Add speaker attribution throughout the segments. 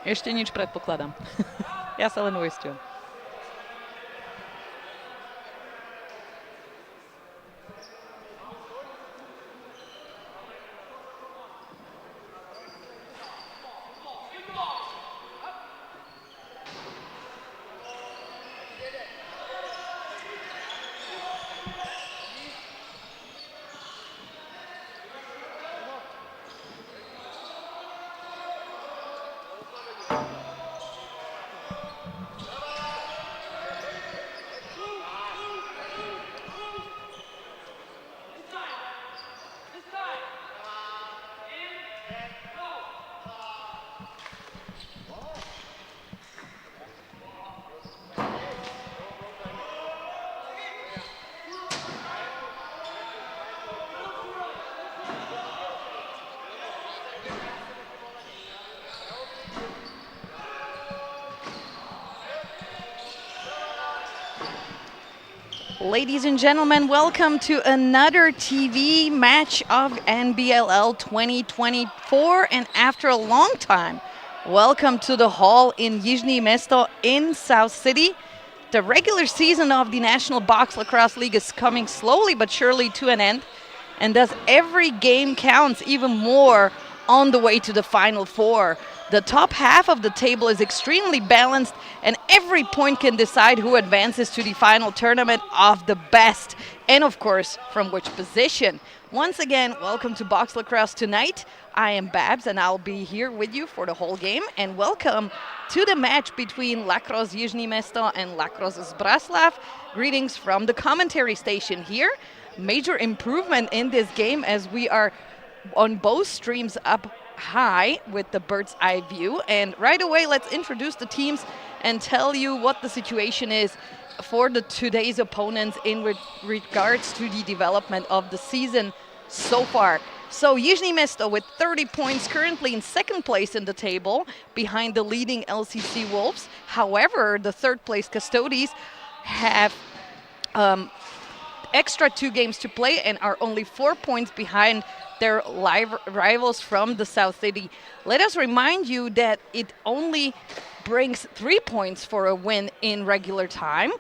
Speaker 1: Ešte nič predpokladám. Ja sa len uisťujem. Ladies and gentlemen, welcome to another TV match of NBLL 2024. And after a long time, welcome to the hall in Jižní Město in South City. The regular season of the National Box Lacrosse League is coming slowly but surely to an end. And thus every game counts, even more on the way to the Final Four. The top half of the table is extremely balanced, and every point can decide who advances to the final tournament of the best, and of course, from which position. Once again, welcome to Box Lacrosse tonight. I am Babs, and I'll be here with you for the whole game, and welcome to the match between Lakros Jižní Město and Lacrosse Zbraslav. Greetings from the commentary station here. Major improvement in this game as we are on both streams up high with the bird's eye view. And right away, let's introduce the teams and tell you what the situation is for today's opponents in regards to the development of the season so far. So Jižní Město with 30 points, currently in second place in the table behind the leading LCC Wolves. However, the third place Custodes have extra 2 games to play and are only 4 points behind their rivals from the South City. Let us remind you that it only brings 3 points for a win in regular time,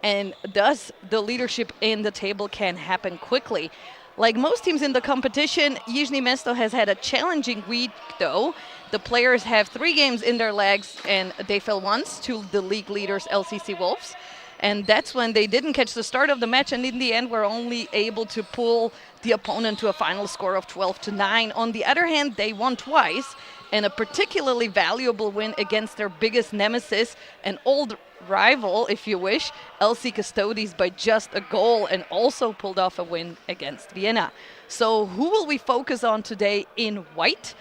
Speaker 1: and thus the leadership in the table can happen quickly. Like most teams in the competition, Jižní Město has had a challenging week though. The players have 3 games in their legs and they fell once to the league leaders LCC Wolves. And that's when they didn't catch the start of the match, and in the end were only able to pull the opponent to a final score of 12-9. On the other hand, they won twice, and a particularly valuable win against their biggest nemesis, an old rival, if you wish, LC Custodes, by just a goal, and also pulled off a win against Vienna. So who will we focus on today in white?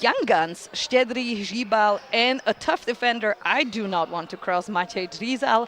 Speaker 1: Young guns, Štedrý, Žíbal, and a tough defender I do not want to cross, Matěj Drizal.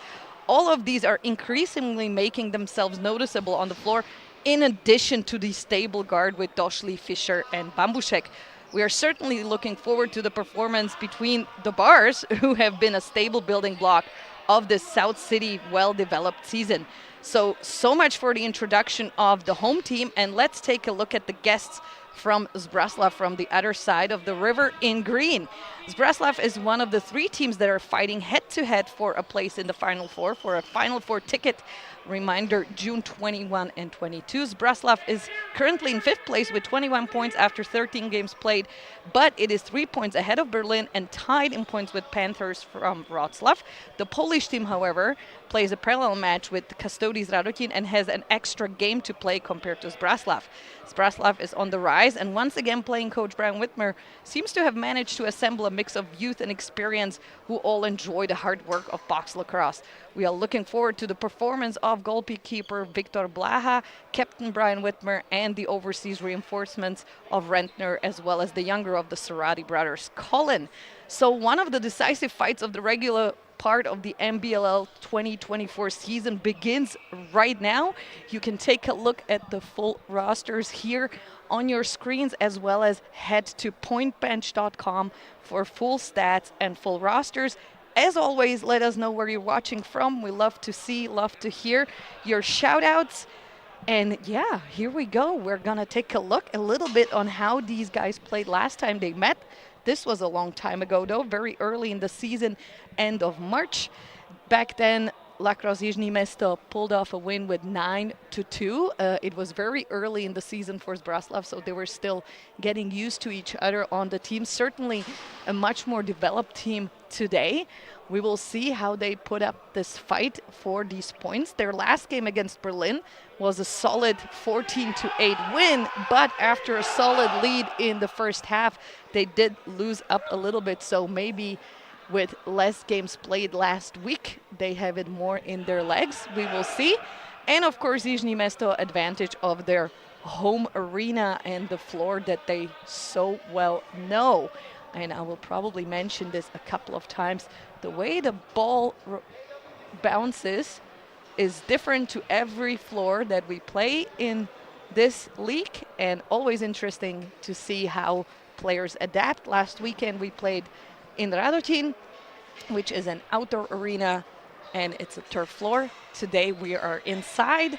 Speaker 1: All of these are increasingly making themselves noticeable on the floor, in addition to the stable guard with Doshli, Fischer, and Bambušek. We are certainly looking forward to the performance between the Bars, who have been a stable building block of this South City well-developed season. So much for the introduction of the home team, and let's take a look at the guests from Zbraslav from the other side of the river in green. Zbraslav is one of the 3 teams that are fighting head-to-head for a place in the Final Four, for a Final Four ticket. Reminder, June 21 and 22. Zbraslav is currently in 5th place with 21 points after 13 games played, but it is 3 points ahead of Berlin and tied in points with Panthers from Wrocław. The Polish team, however, plays a parallel match with Custodes Radotin and has an extra game to play compared to Zbraslav. Zbraslav is on the rise, and once again playing coach Brian Whitmer seems to have managed to assemble a mix of youth and experience who all enjoy the hard work of box lacrosse. We are looking forward to the performance of goalkeeper Viktor Blaha, captain Brian Whitmer, and the overseas reinforcements of Rentner, as well as the younger of the Sarati brothers, Colin. So one of the decisive fights of the regular part of the NBLL 2024 season begins right now. You can take a look at the full rosters here on your screens, as well as head to pointbench.com for full stats and full rosters. As always, let us know where you're watching from. We love to see, love to hear your shout outs. And yeah, here we go. We're going to take a look a little bit on how these guys played last time they met. This was a long time ago, though, very early in the season, end of March. Back then, Lakros Jižní Město pulled off a win with 9-2. It was very early in the season for Zbraslav, so they were still getting used to each other on the team. Certainly a much more developed team today. We will see how they put up this fight for these points. Their last game against Berlin was a solid 14-8 win, but after a solid lead in the first half, they did lose up a little bit, so maybe with less games played last week, they have it more in their legs. We will see. And of course, Jižní Město advantage of their home arena and the floor that they so well know. And I will probably mention this a couple of times. The way the ball bounces is different to every floor that we play in this league, and always interesting to see how players adapt. Last weekend we played in Radotín, which is an outdoor arena, and it's a turf floor. Today we are inside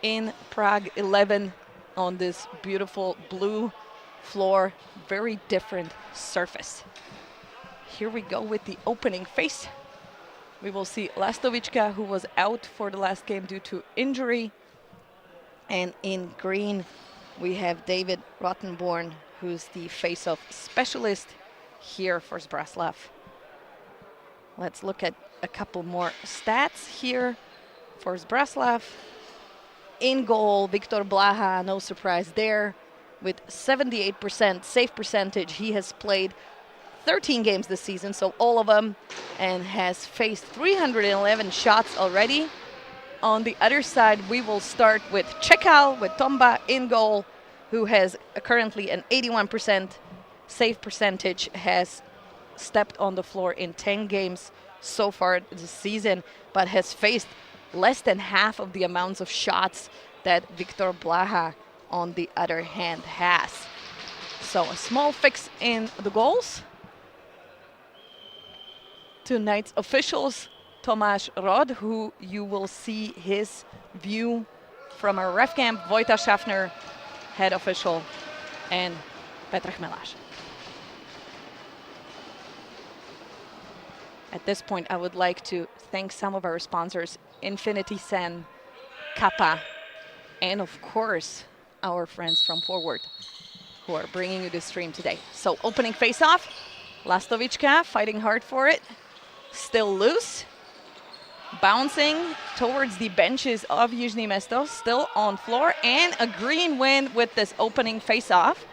Speaker 1: in Prague 11 on this beautiful blue floor, very different surface. Here we go with the opening face. We will see Lastovička, who was out for the last game due to injury. And in green, we have David Rottenborn, who's the face-off specialist here for Zbraslav. Let's look at a couple more stats here for Zbraslav. In goal, Viktor Blaha, no surprise there, with 78% save percentage. He has played 13 games this season, so all of them, and has faced 311 shots already. On the other side, we will start with Čekal, with Tomba in goal, who has currently an 81% save percentage, has stepped on the floor in 10 games so far this season, but has faced less than half of the amounts of shots that Viktor Blaha, on the other hand, has. So a small fix in the goals. Tonight's officials, Tomáš Rod, who you will see his view from our ref camp, Vojta Schaffner, head official, and Petr Chmelaš. At this point, I would like to thank some of our sponsors, Infinity Sen, Kappa, and of course, our friends from Forward, who are bringing you the stream today. So opening face-off, Lastovička fighting hard for it, still loose, bouncing towards the benches of Jižní Město, still on floor, and a green win with this opening face-off.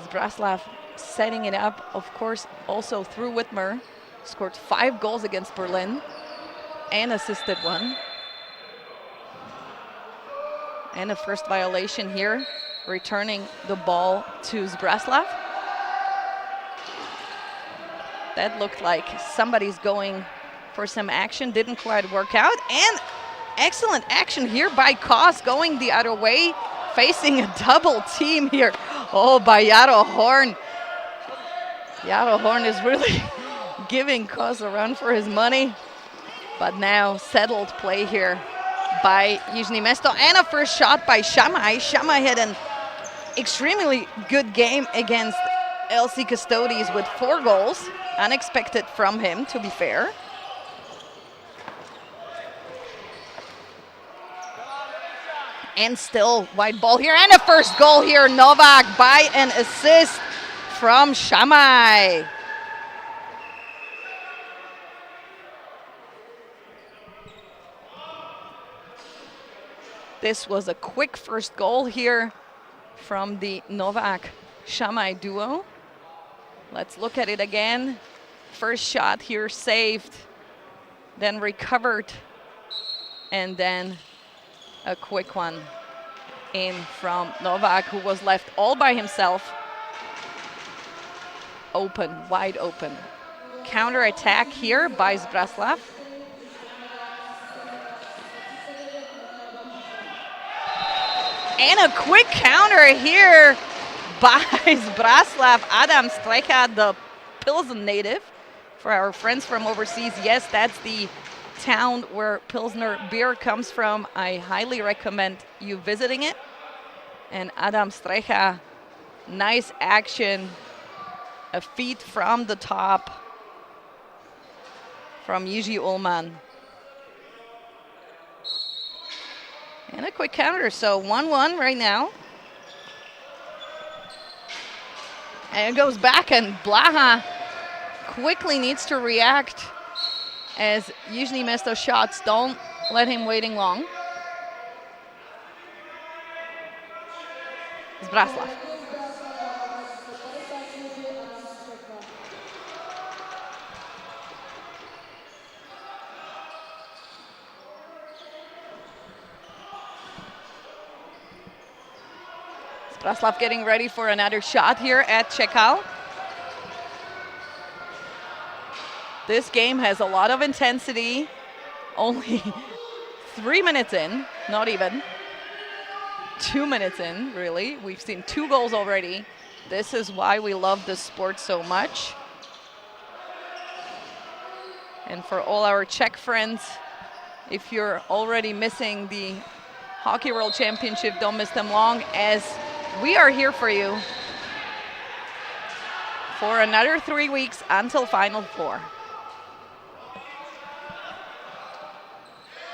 Speaker 1: Zbraslav setting it up, of course, also through Whitmer. Scored 5 goals against Berlin and assisted 1. And a first violation here, returning the ball to Zbraslav. That looked like somebody's going for some action, didn't quite work out. And excellent action here by Kos, going the other way, facing a double team here. Oh, by Jaro Horn. Jaro Horn is really giving Kos a run for his money. But now settled play here by Jižní Město, and a first shot by Shamai. Shamai had an extremely good game against LC Custodes with 4 goals. Unexpected from him, to be fair. And still wide ball here, and a first goal here. Novak by an assist from Shamai. This was a quick first goal here from the Novak-Shamai duo. Let's look at it again. First shot here saved, then recovered, and then a quick one in from Novak, who was left all by himself. Open, wide open. Counter attack here by Zbraslav. And a quick counter here by Zbraslav. Adam Strejka, the Pilsen native. For our friends from overseas, yes, that's the town where Pilsner beer comes from. I highly recommend you visiting it. And Adam Strecha, nice action, a feed from the top from Jiří Ullmann. And a quick counter, so 1-1 right now. And it goes back, and Blaha quickly needs to react as Jižní Město shots don't let him waiting long. Zbraslav. Zbraslav getting ready for another shot here at Čekal. This game has a lot of intensity. Only 3 minutes in, not even. 2 minutes in, really. We've seen 2 goals already. This is why we love this sport so much. And for all our Czech friends, if you're already missing the Hockey World Championship, don't miss them long, as we are here for you for another 3 weeks until Final Four.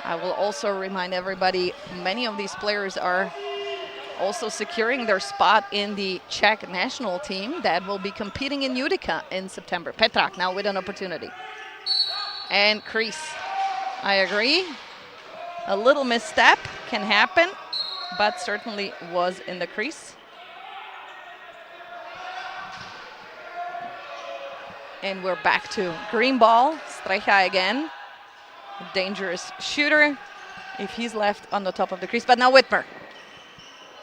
Speaker 1: I will also remind everybody, many of these players are also securing their spot in the Czech national team that will be competing in Utica in September. Petrak now with an opportunity. And crease. I agree. A little misstep can happen, but certainly was in the crease. And we're back to green ball. Strecha again. Dangerous shooter if he's left on the top of the crease. But now Whitmer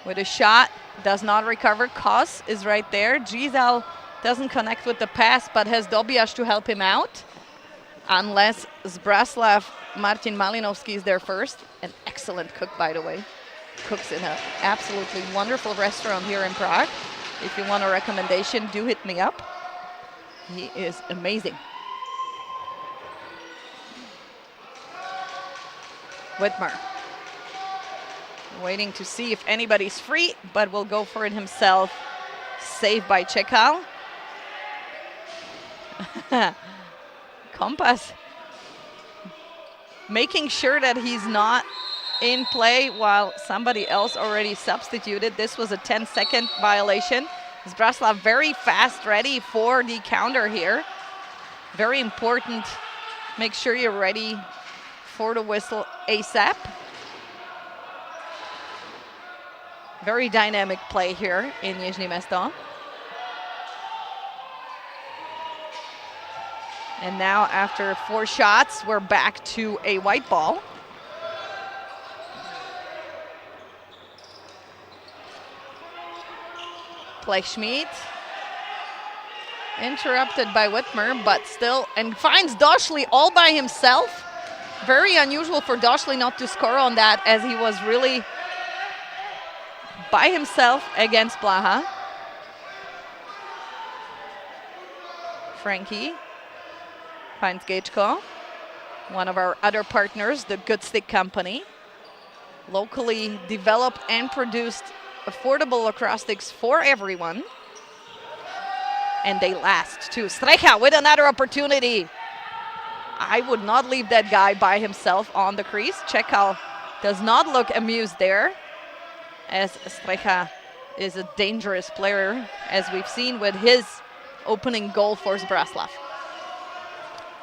Speaker 1: with a shot, does not recover. Kos is right there. Gisel doesn't connect with the pass, but has Dobiasz to help him out. Unless Zbraslav, Martin Malinovsky is there first. An excellent cook, by the way. Cooks in an absolutely wonderful restaurant here in Prague. If you want a recommendation, do hit me up. He is amazing. Whitmer. Waiting to see if anybody's free, but will go for it himself. Saved by Čekal. Kompas making sure that he's not in play while somebody else already substituted. This was a 10-second violation. Zbraslav very fast, ready for the counter here. Very important. Make sure you're ready for the whistle ASAP. Very dynamic play here in Jižní Město. And now after 4 shots, we're back to a white ball. Play Schmid. Interrupted by Whitmer, but still, and finds Doschli all by himself. Very unusual for Doschli not to score on that, as he was really by himself against Blaha. Frankie finds Gejko, one of our other partners, the Good Stick Company. Locally developed and produced affordable lacrosse sticks for everyone. And they last too. Strecha with another opportunity. I would not leave that guy by himself on the crease. Čekal does not look amused there, as Strecha is a dangerous player, as we've seen with his opening goal for Zbraslav.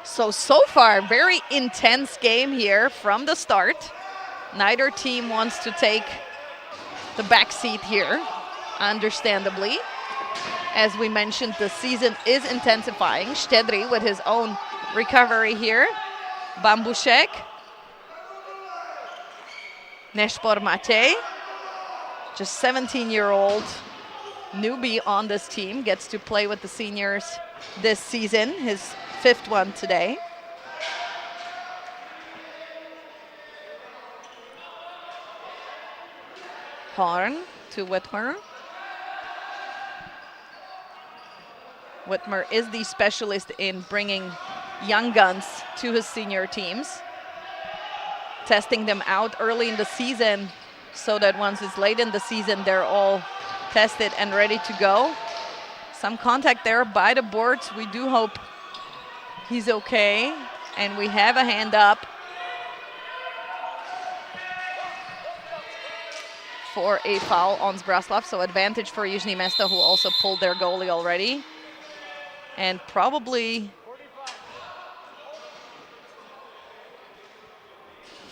Speaker 1: So far, very intense game here from the start. Neither team wants to take the back seat here, understandably. As we mentioned, the season is intensifying. Štedrý with his own recovery here. Bambušek. Nešpor Matej, just 17-year-old newbie on this team, gets to play with the seniors this season, his 5th one today. Horn to Whitmer. Whitmer is the specialist in bringing young guns to his senior teams. testing them out early in the season so that once it's late in the season, they're all tested and ready to go. Some contact there by the boards. We do hope he's okay. And we have a hand up for a foul on Zbraslav. So advantage for Jižní Město, who also pulled their goalie already. And probably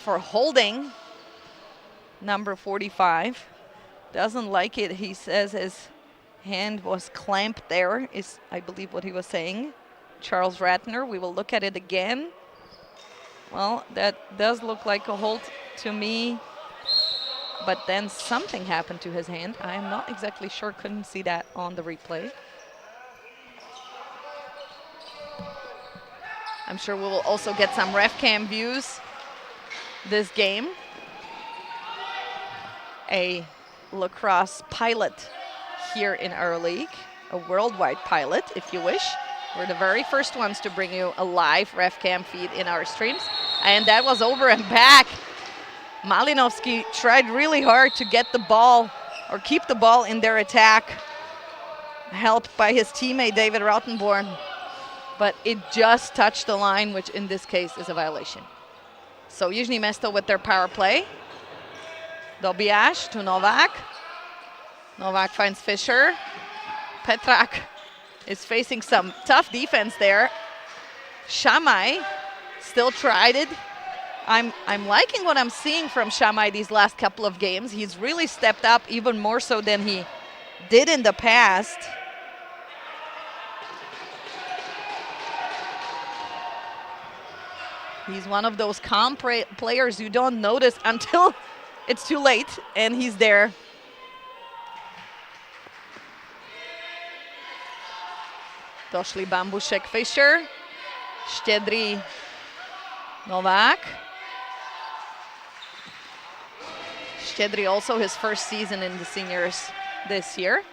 Speaker 1: for holding number 45. Doesn't like it. He says his hand was clamped there, is I believe what he was saying. Charles Ratner, we will look at it again. Well, that does look like a hold to me, but then something happened to his hand. I'm not exactly sure, couldn't see that on the replay. I'm sure we will also get some ref cam views this game. A lacrosse pilot here in our league, a worldwide pilot, if you wish. We're the very first ones to bring you a live ref cam feed in our streams. And that was over and back. Malinovsky tried really hard to get the ball or keep the ball in their attack, helped by his teammate David Rautenborn. But it just touched the line, which in this case is a violation. So Jižní Město with their power play. Dobiaš to Novak. Novak finds Fischer. Petrak is facing some tough defense there. Shamai still tried it. I'm liking what I'm seeing from Shamai these last couple of games. He's really stepped up even more so than he did in the past. He's one of those calm players you don't notice until it's too late, and he's there. Došli Bambušek, Fischer, Štedrý, Novák. Štedrý also his first season in the seniors this year.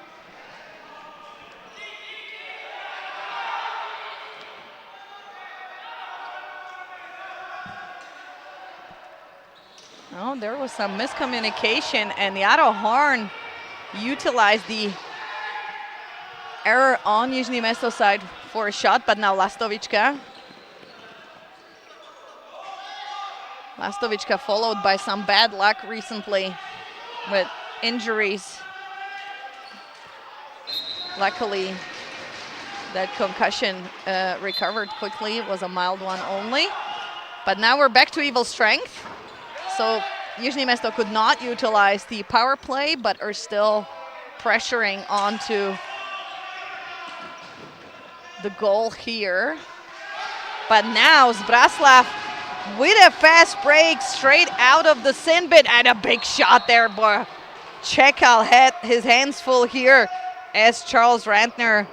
Speaker 1: Oh, there was some miscommunication, and Jaro Horn utilized the error on Jižní Město side for a shot, but now Lastovička. Lastovička followed by some bad luck recently with injuries. Luckily, that concussion recovered quickly. It was a mild one only. But now we're back to evil strength. So Jižní Město could not utilize the power play, but are still pressuring onto the goal here. But now Zbraslav with a fast break straight out of the sin bin, and a big shot there. Boy, Čekal had his hands full here as Charles Rantner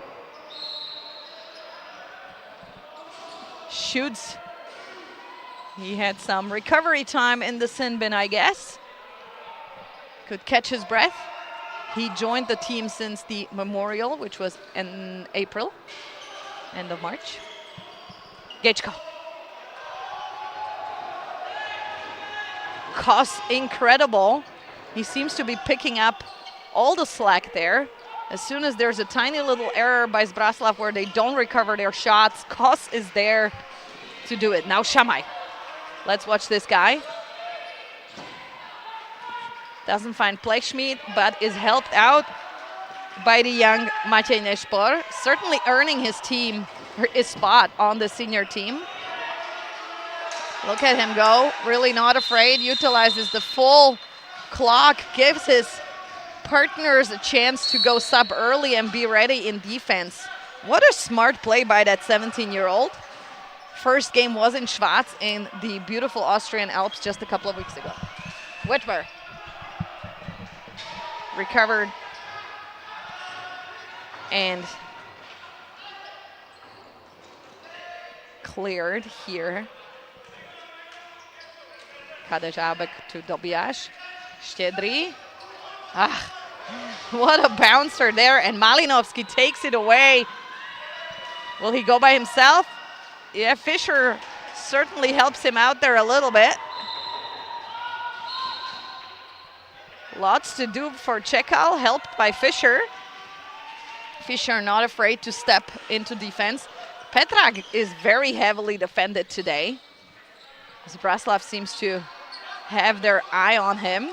Speaker 1: shoots. He had some recovery time in the sin bin, I guess. Could catch his breath. He joined the team since the memorial, which was in April, end of March. Gečko. Kos, incredible. He seems to be picking up all the slack there. As soon as there's a tiny little error by Zbraslav where they don't recover their shots, Kos is there to do it. Now Shamai. Let's watch this guy. Doesn't find Plechschmidt, but is helped out by the young Matej Nešpor, certainly earning his spot on the senior team. Look at him go, really not afraid, utilizes the full clock, gives his partners a chance to go sub early and be ready in defense. What a smart play by that 17-year-old. First game was in Schwarz in the beautiful Austrian Alps just a couple of weeks ago. Whitmer recovered and cleared here. Kadejabek to Dobiaš. Štedrý. What a bouncer there, and Malinovsky takes it away. Will he go by himself? Yeah, Fischer certainly helps him out there a little bit. Lots to do for SKL, helped by Fischer. Fischer not afraid to step into defense. Petrak is very heavily defended today. Zbraslav seems to have their eye on him.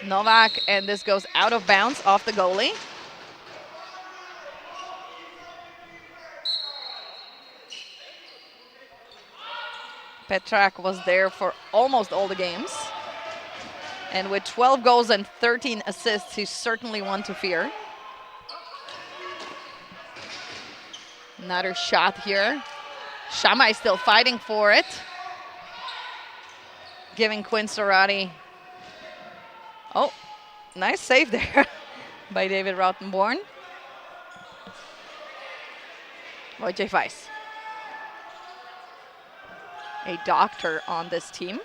Speaker 1: Novak, and this goes out of bounds off the goalie. Petrak was there for almost all the games. And with 12 goals and 13 assists, he's certainly one to fear. Another shot here. Shamai still fighting for it. Giving Quinn Sorati. Oh, nice save there by David Rottenborn. Wojciech Weiss. A doctor on this team.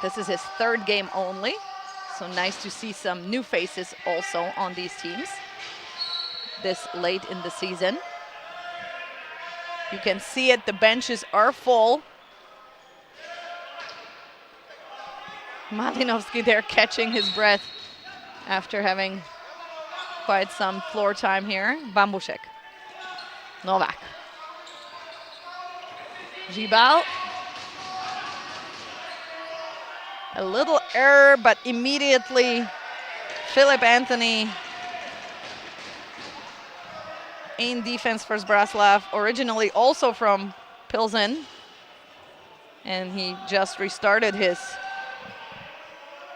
Speaker 1: This is his third game only, so nice to see some new faces also on these teams this late in the season. You can see it, the benches are full. Malinovsky there catching his breath after having quite some floor time here. Bambushek. Novak. Gibal. A little error, but immediately Philip Anthony in defense for Zbraslav, originally also from Pilsen. And he just restarted his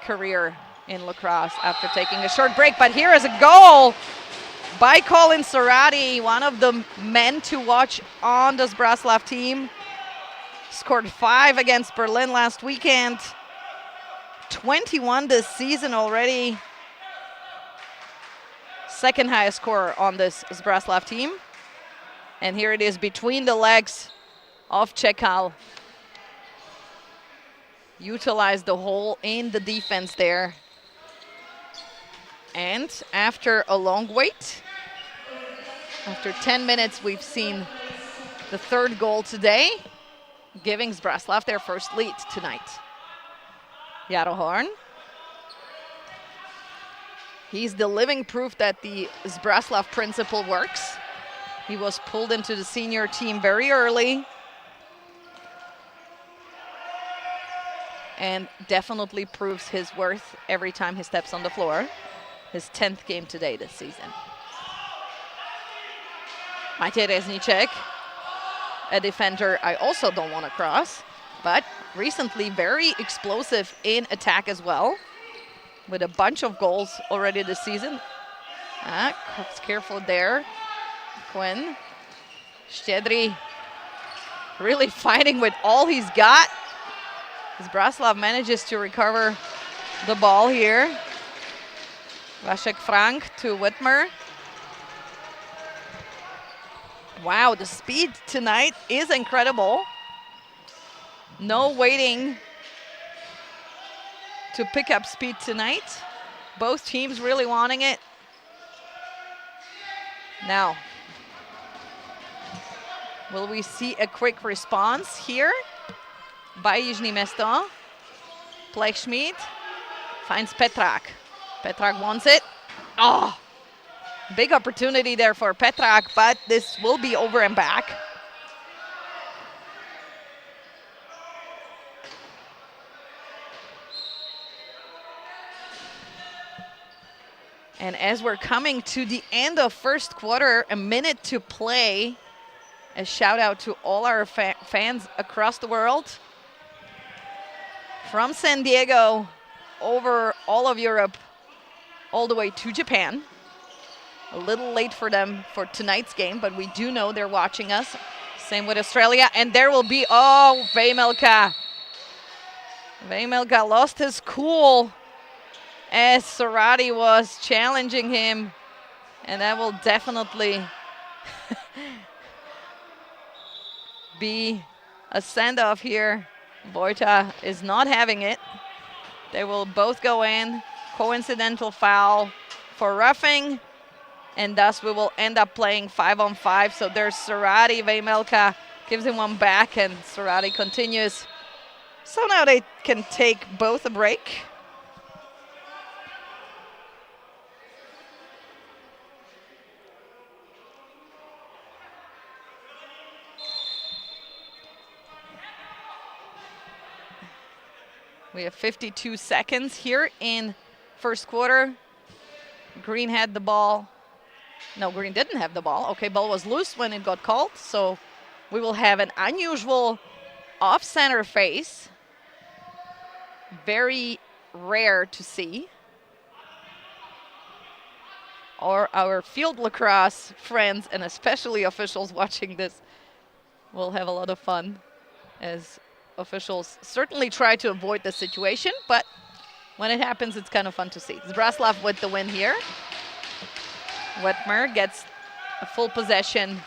Speaker 1: career in lacrosse after taking a short break. But here is a goal by Colin Sorati, one of the men to watch on the Zbraslav team. Scored 5 against Berlin last weekend. 21 this season already. Second highest scorer on this Zbraslav team. And here it is between the legs of SKL. Utilize the hole in the defense there. And after a long wait, after 10 minutes, we've seen the third goal today, giving Zbraslav their first lead tonight. Jaro Horn. He's the living proof that the Zbraslav principle works. He was pulled into the senior team very early. And definitely proves his worth every time he steps on the floor. His 10th game today this season. Matej Reznicek, a defender I also don't want to cross, but recently very explosive in attack as well, with a bunch of goals already this season. Careful there, Quinn. Štedry really fighting with all he's got. Zbraslav manages to recover the ball here. Vasek Frank to Whitmer. Wow, the speed tonight is incredible. No waiting to pick up speed tonight. Both teams really wanting it. Now, will we see a quick response here by Jižní Město? Plechschmidt finds Petrak. Petrak wants it. Oh, big opportunity there for Petrak, but this will be over and back. And as we're coming to the end of first quarter, a minute to play, a shout out to all our fans across the world. From San Diego, over all of Europe, all the way to Japan. A little late for them for tonight's game, but we do know they're watching us. Same with Australia. And there will be, oh, Vejmelka. Vejmelka lost his cool as Sorati was challenging him. And that will definitely be a send-off here. Vojta is not having it. They will both go in. Coincidental foul for roughing. And thus we will end up playing 5-on-5. So there's Sorati. Vejmelka gives him one back, and Sorati continues. So now they can take both a break. We have 52 seconds here in first quarter. Green had the ball. No, Green didn't have the ball. Okay, ball was loose when it got called. So we will have an unusual off-center face. Very rare to see. Or our field lacrosse friends, and especially officials watching this, will have a lot of fun as officials certainly try to avoid the situation, but when it happens, it's kind of fun to see. Zbraslav with the win here. Wetmer gets a full possession.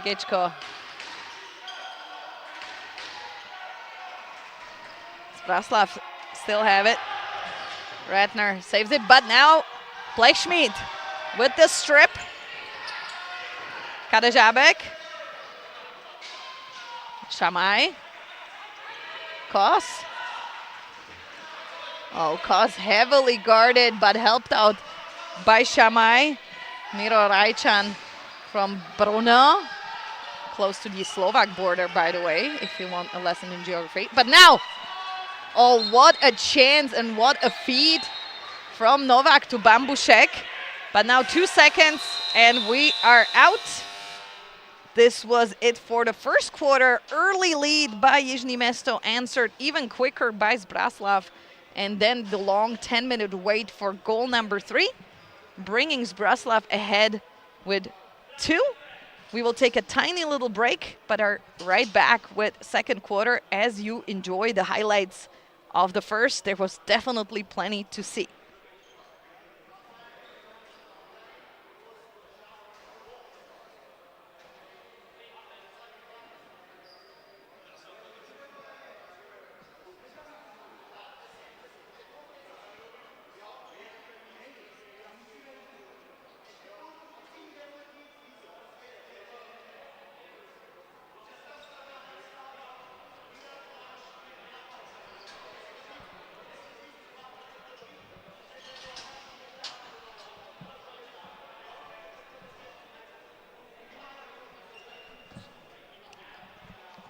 Speaker 1: Gichko. Zbraslav still have it. Ratner saves it, but now Blechschmidt with the strip. Kadejabek. Shamai. Kos. Oh, Kos heavily guarded, but helped out by Shamai. Miro Rajčan from Brno. Close to the Slovak border, by the way, if you want a lesson in geography. But now, oh, what a chance and what a feed from Novak to Bambušek. But now 2 seconds and we are out. This was it for the first quarter. Early lead by Jižní Město, answered even quicker by Zbraslav. And then the long 10-minute wait for goal number 3, bringing Zbraslav ahead with 2. We will take a tiny little break, but are right back with second quarter as you enjoy the highlights of the first. There was definitely plenty to see.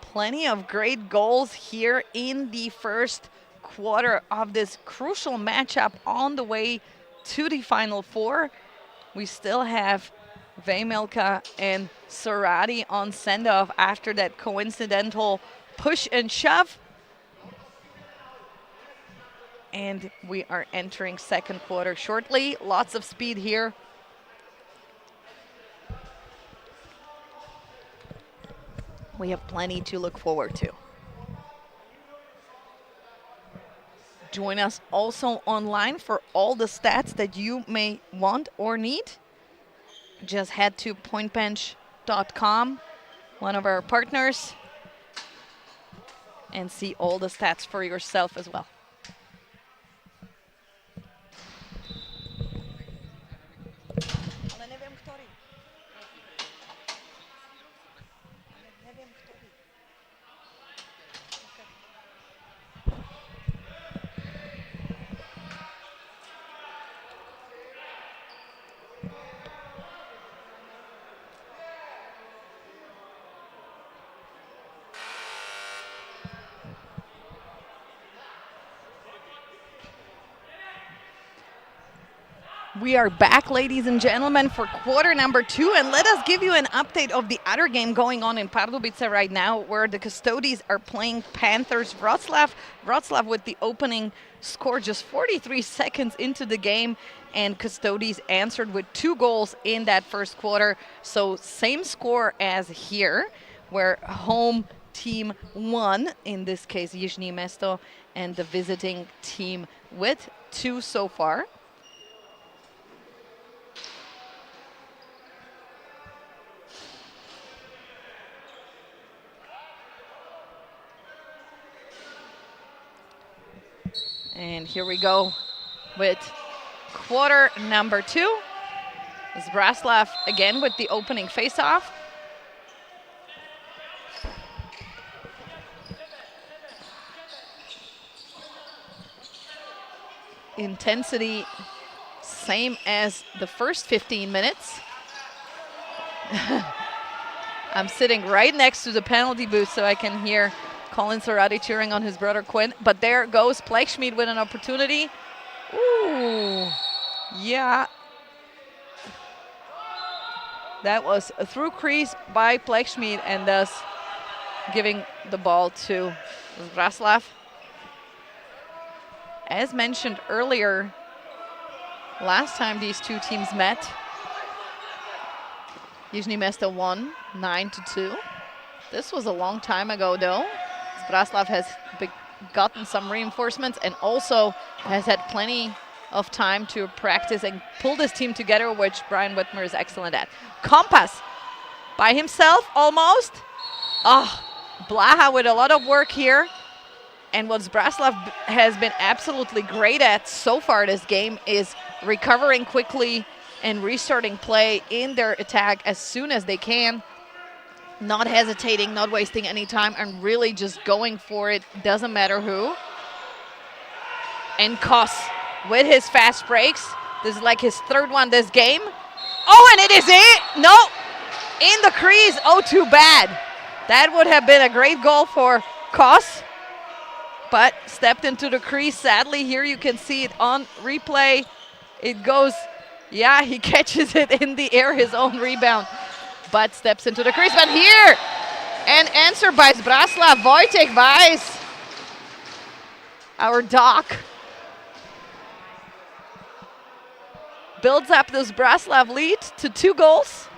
Speaker 1: Plenty of great goals here in the first quarter of this crucial matchup on the way to the Final Four. We still have Vejmelka and Sorati on send-off after that coincidental push and shove. And we are entering second quarter shortly. Lots of speed here. We have plenty to look forward to. Join us also online for all the stats that you may want or need. Just head to pointbench.com, one of our partners, and see all the stats for yourself as well. We are back, ladies and gentlemen, for quarter number 2, and let us give you an update of the other game going on in Pardubice right now, where the Custodies are playing Panthers Wroclaw. Wroclaw with the opening score just 43 seconds into the game, and Custodies answered with 2 goals in that first quarter. So same score as here, where home team won, in this case Jižní Město, and the visiting team with 2 so far. And here we go with quarter number 2. Zbraslav again with the opening face-off. intensity, same as the first 15 minutes. I'm sitting right next to the penalty booth so I can hear Colin Sarati cheering on his brother Quinn. But there goes Plechschmidt with an opportunity. Ooh, yeah. That was a through crease by Plechschmidt and thus giving the ball to Zbraslav. As mentioned earlier, last time these two teams met, Jižní Město won 9-2. This was a long time ago though. Zbraslav has gotten some reinforcements and also has had plenty of time to practice and pull this team together, which Brian Whitmer is excellent at. Kompas by himself almost. Oh, Blaha with a lot of work here. And what Zbraslav has been absolutely great at so far this game is recovering quickly and restarting play in their attack as soon as they can. Not hesitating, not wasting any time, and really just going for it, doesn't matter who. And Kos with his fast breaks. This is like his third one this game. Oh, and it is it! No! In the crease, oh, too bad. That would have been a great goal for Kos, but stepped into the crease. Sadly, here you can see it on replay. It goes, yeah, he catches it in the air, his own rebound, but steps into the crease. But here, an answer by Zbraslav. Wojtek Weiss, our doc, builds up the Zbraslav lead to 2 goals.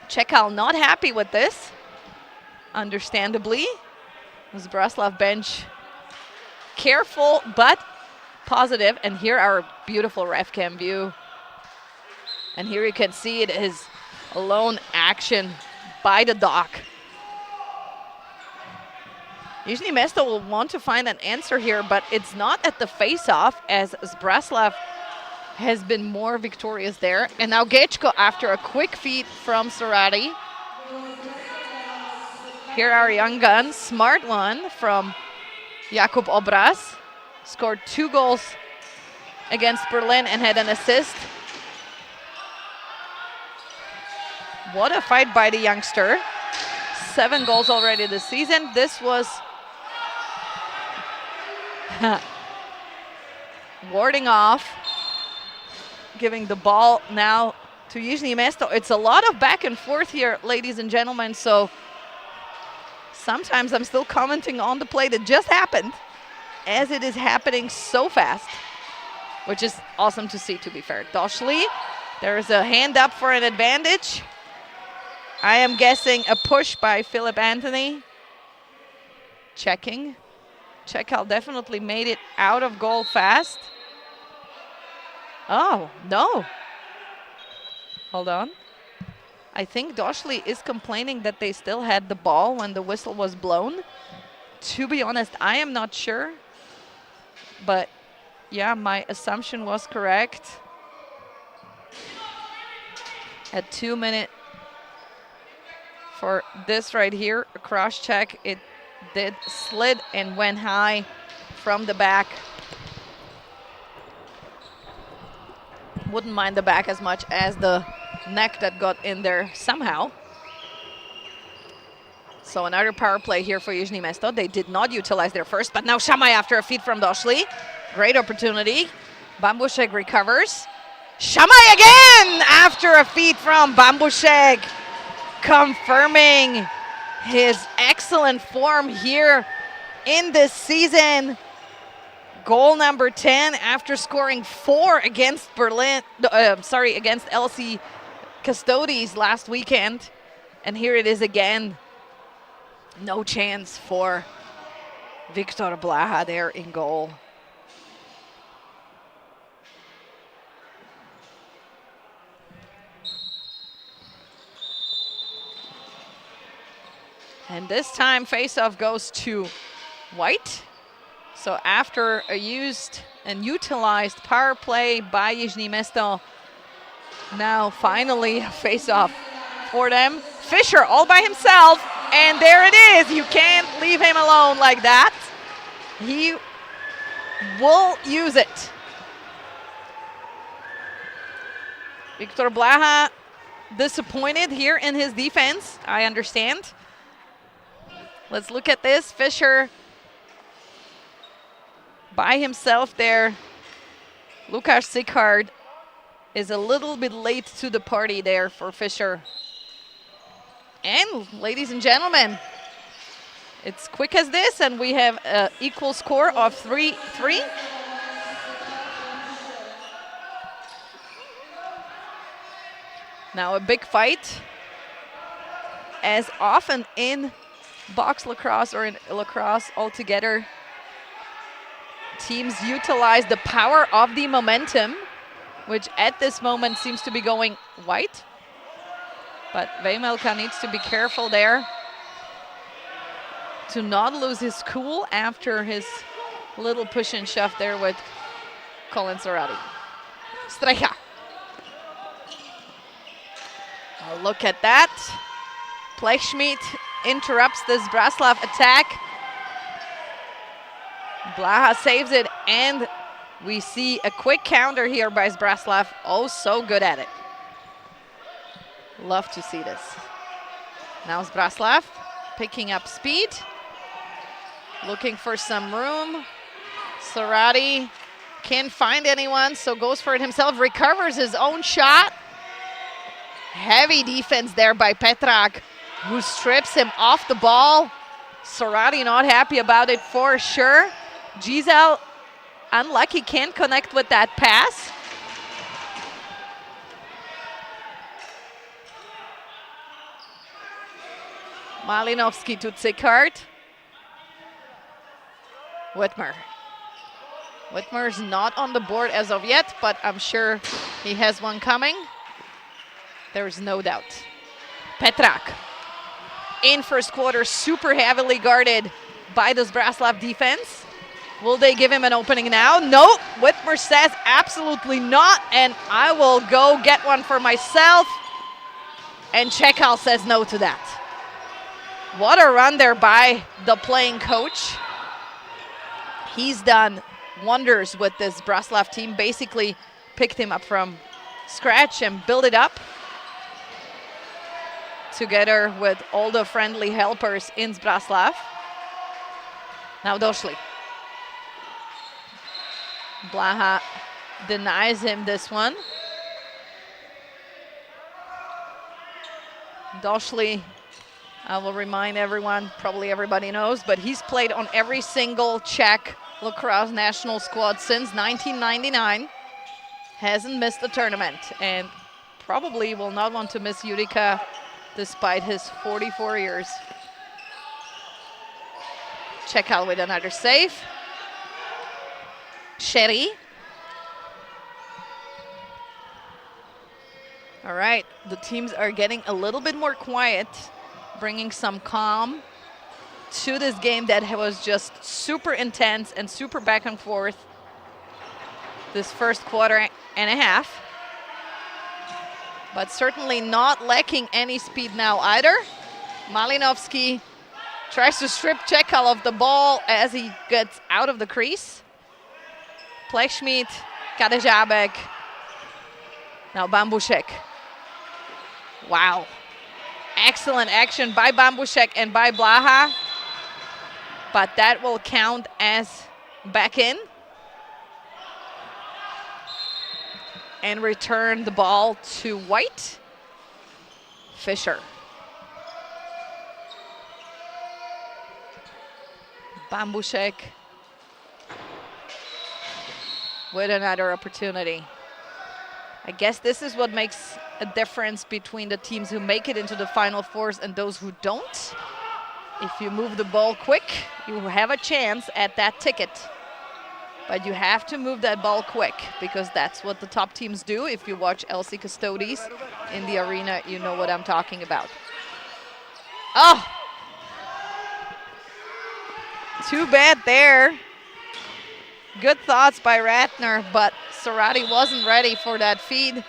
Speaker 1: Čekal not happy with this, understandably. Zbraslav bench careful but positive. And here our beautiful ref cam view. And here you can see it is a lone action by the doc. Jižní Město will want to find an answer here, but it's not at the face-off as Zbraslav has been more victorious there. And now Gečko after a quick feed from Sarati. Here are young guns, smart one from Jakub Obraz. Scored 2 goals against Berlin and had an assist. What a fight by the youngster. 7 goals already this season. This was warding off, giving the ball now to Jižní Město. It's a lot of back and forth here, ladies and gentlemen, so sometimes I'm still commenting on the play that just happened, as it is happening so fast, which is awesome to see, to be fair. Doshli, there is a hand up for an advantage. I am guessing a push by Philip Anthony. Checking. Čekal definitely made it out of goal fast. Oh, no. Hold on. I think Doshli is complaining that they still had the ball when the whistle was blown. To be honest, I am not sure. But yeah, my assumption was correct. At 2 minutes for this right here, a cross check. It did slid and went high from the back. Wouldn't mind the back as much as the neck that got in there somehow. So another power play here for Jižní Město. They did not utilize their first, but now Shamai after a feed from Doshli. Great opportunity. Bambushek recovers. Shamai again after a feed from Bambushek, confirming his excellent form here in this season. Goal number 10 after scoring 4 against against LC Custodes last weekend. And here it is again. No chance for Viktor Blaha there in goal. And this time face-off goes to White. So after a used and utilized power play by Jižní Město, now finally a face-off for them. Fischer all by himself, and there it is. You can't leave him alone like that. He will use it. Victor Blaha disappointed here in his defense, I understand. Let's look at this. Fischer by himself there. Lukas Sickard is a little bit late to the party there for Fischer. And ladies and gentlemen, it's quick as this, and we have an equal score of 3-3. Now a big fight, as often in box lacrosse or in lacrosse altogether. Teams utilize the power of the momentum, which at this moment seems to be going white. But Vejmelka needs to be careful there to not lose his cool after his little push and shove there with Colin Sarati. Strecha. Look at that. Blechschmidt interrupts this Zbraslav attack. Blaha saves it, and we see a quick counter here by Zbraslav. Oh, so good at it. Love to see this. Now Zbraslav picking up speed, looking for some room. Sarati can't find anyone, so goes for it himself, recovers his own shot. Heavy defense there by Petrak, who strips him off the ball. Sarati not happy about it for sure. Giselle unlucky, can't connect with that pass. Malinovsky to Zickard. Whitmer. Whitmer's not on the board as of yet, but I'm sure he has one coming. There's no doubt. Petrak in first quarter, super heavily guarded by the Zbraslav defense. Will they give him an opening now? No, Whitmer says absolutely not, and I will go get one for myself. And Chekal says no to that. What a run there by the playing coach. He's done wonders with this Zbraslav team, basically picked him up from scratch and built it up together with all the friendly helpers in Zbraslav. Now Doshli. Blaha denies him this one. Doshli, I will remind everyone, probably everybody knows, but he's played on every single Czech lacrosse national squad since 1999. Hasn't missed a tournament, and probably will not want to miss Utica despite his 44 years. Chekal with another save. Sherry. All right, the teams are getting a little bit more quiet, bringing some calm to this game that was just super intense and super back and forth this first quarter and a half. But certainly not lacking any speed now either. Malinovsky tries to strip Chekal of the ball as he gets out of the crease. Blechschmidt, Kadejabek. Now Bambushek. Wow. Excellent action by Bambushek and by Blaha. But that will count as back in. And return the ball to White. Fischer. Bambushek with another opportunity. I guess this is what makes a difference between the teams who make it into the Final Fours and those who don't. If you move the ball quick, you have a chance at that ticket. But you have to move that ball quick, because that's what the top teams do. If you watch LC Custodes in the arena, you know what I'm talking about. Oh! Too bad there. Good thoughts by Ratner, but Sarati wasn't ready for that feed,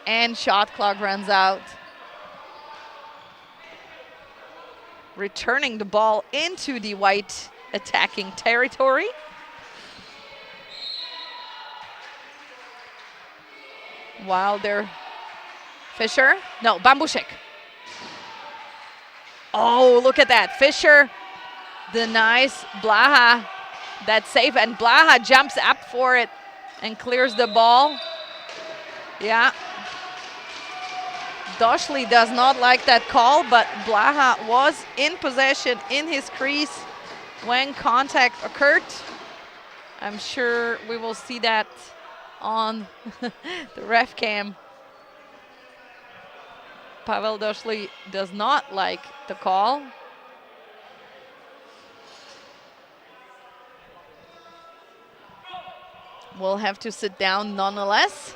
Speaker 1: and shot clock runs out. Returning the ball into the White attacking territory. while they're Fisher. No, Bambushek. Oh, look at that. Fisher denies Blaha that save, and Blaha jumps up for it and clears the ball. Yeah. Doshli does not like that call, but Blaha was in possession in his crease when contact occurred. I'm sure we will see that on the ref cam. Pavel Doshli does not like the call. Will have to sit down nonetheless.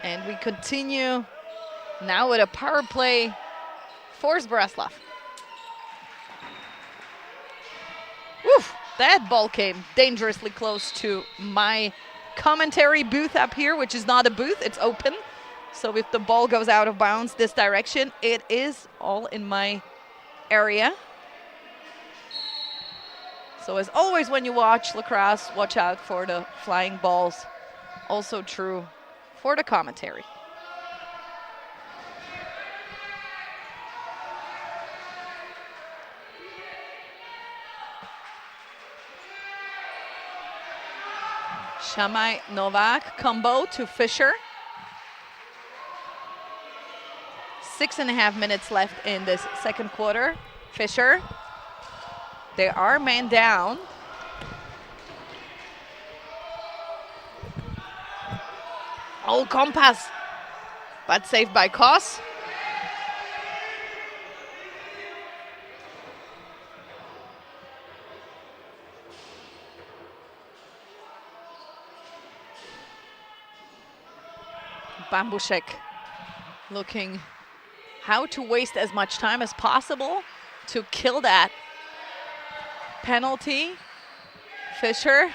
Speaker 1: And we continue now with a power play for Zbraslav. Woof, that ball came dangerously close to my commentary booth up here, which is not a booth, it's open. So if the ball goes out of bounds this direction, it is all in my area. So as always, when you watch lacrosse, watch out for the flying balls. Also true for the commentary. Shamai Novak combo to Fisher. 6.5 minutes left in this second quarter. Fisher, they are man down. Oh, Compass, but saved by Kos. Bambushek looking how to waste as much time as possible to kill that penalty. Fisher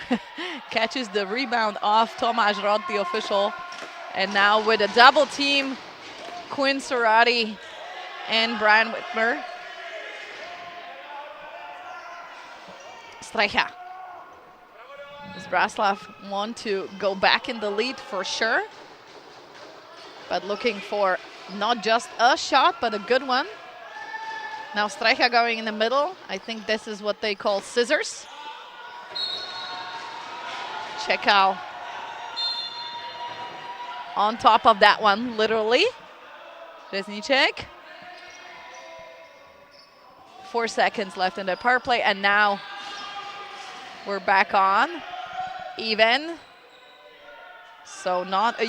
Speaker 1: catches the rebound off Tomasz Rod, the official. And now with a double team, Quinn Sorati and Brian Whitmer. Streicha. Zbraslav want to go back in the lead for sure, but looking for not just a shot, but a good one. Now Streicha going in the middle. I think this is what they call scissors. Check out on top of that one, literally. Reznicek. 4 seconds left in the power play, and now we're back on. Even. So not a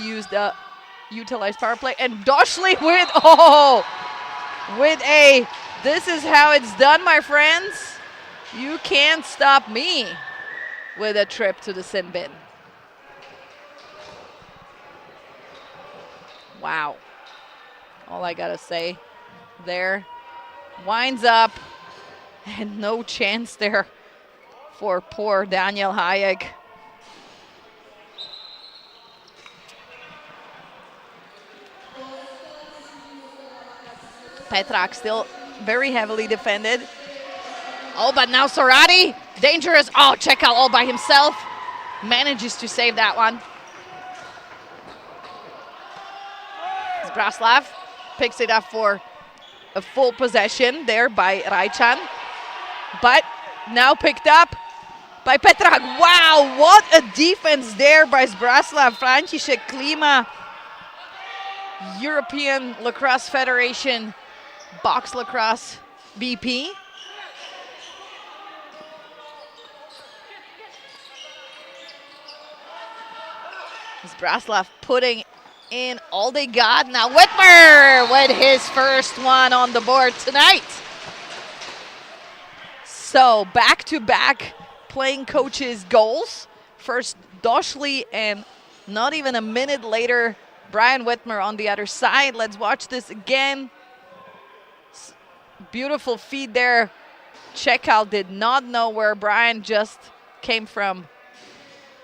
Speaker 1: utilized power play. And Doshli with a, this is how it's done, my friends. You can't stop me with a trip to the sin bin. Wow. All I gotta say there. Winds up, and no chance there for poor Daniel Hayek. Petrak still very heavily defended. Oh, but now Sorati, dangerous. Oh, check out all by himself. Manages to save that one. Zbraslav picks it up for a full possession there by Rajchan. But now picked up by Petrak. Wow, what a defense there by Zbraslav. František Klima, European Lacrosse Federation Box Lacrosse BP. Zbraslav putting in all they got. Now Whitmer with his first one on the board tonight. So back-to-back playing coaches' goals. First Doshli, and not even a minute later, Brian Whitmer on the other side. Let's watch this again. Beautiful feed there. Checkout did not know where Brian just came from.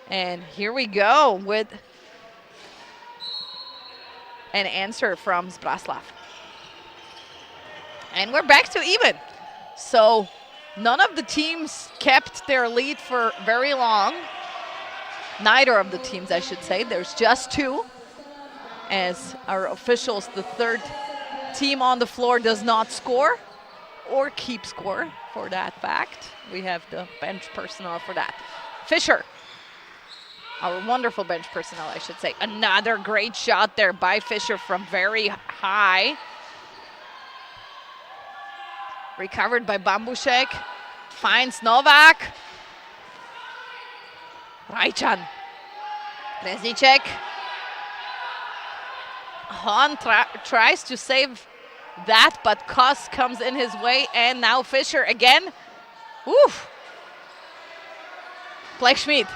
Speaker 1: And here we go with an answer from Zbraslav. And we're back to even. So None of the teams kept their lead for very long. Neither of the teams, I should say. There's just two. As our officials, the third team on the floor does not score or keep score for that fact. We have the bench personnel for that. Fisher, our wonderful bench personnel, I should say. Another great shot there by Fisher from very high. Recovered by Bambushek. Finds Novak. Rajčan. Reznicek. Hahn tries to save that, but Kos comes in his way, and now Fisher again. Oof. Blechschmidt.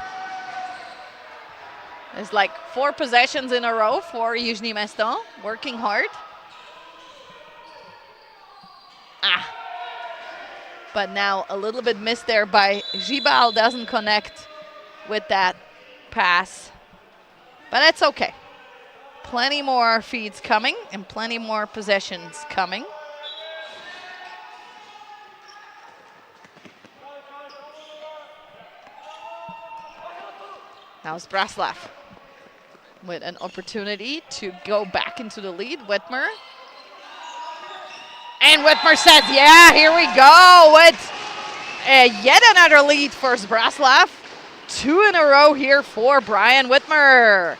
Speaker 1: There's like 4 possessions in a row for Jižní Město, working hard. But now a little bit missed there by Žibal, doesn't connect with that pass. But that's okay. Plenty more feeds coming and plenty more possessions coming. Now Zbraslav with an opportunity to go back into the lead. Whitmer. And Whitmer says, yeah, here we go with yet another lead for Zbraslav. 2 in a row here for Brian Whitmer.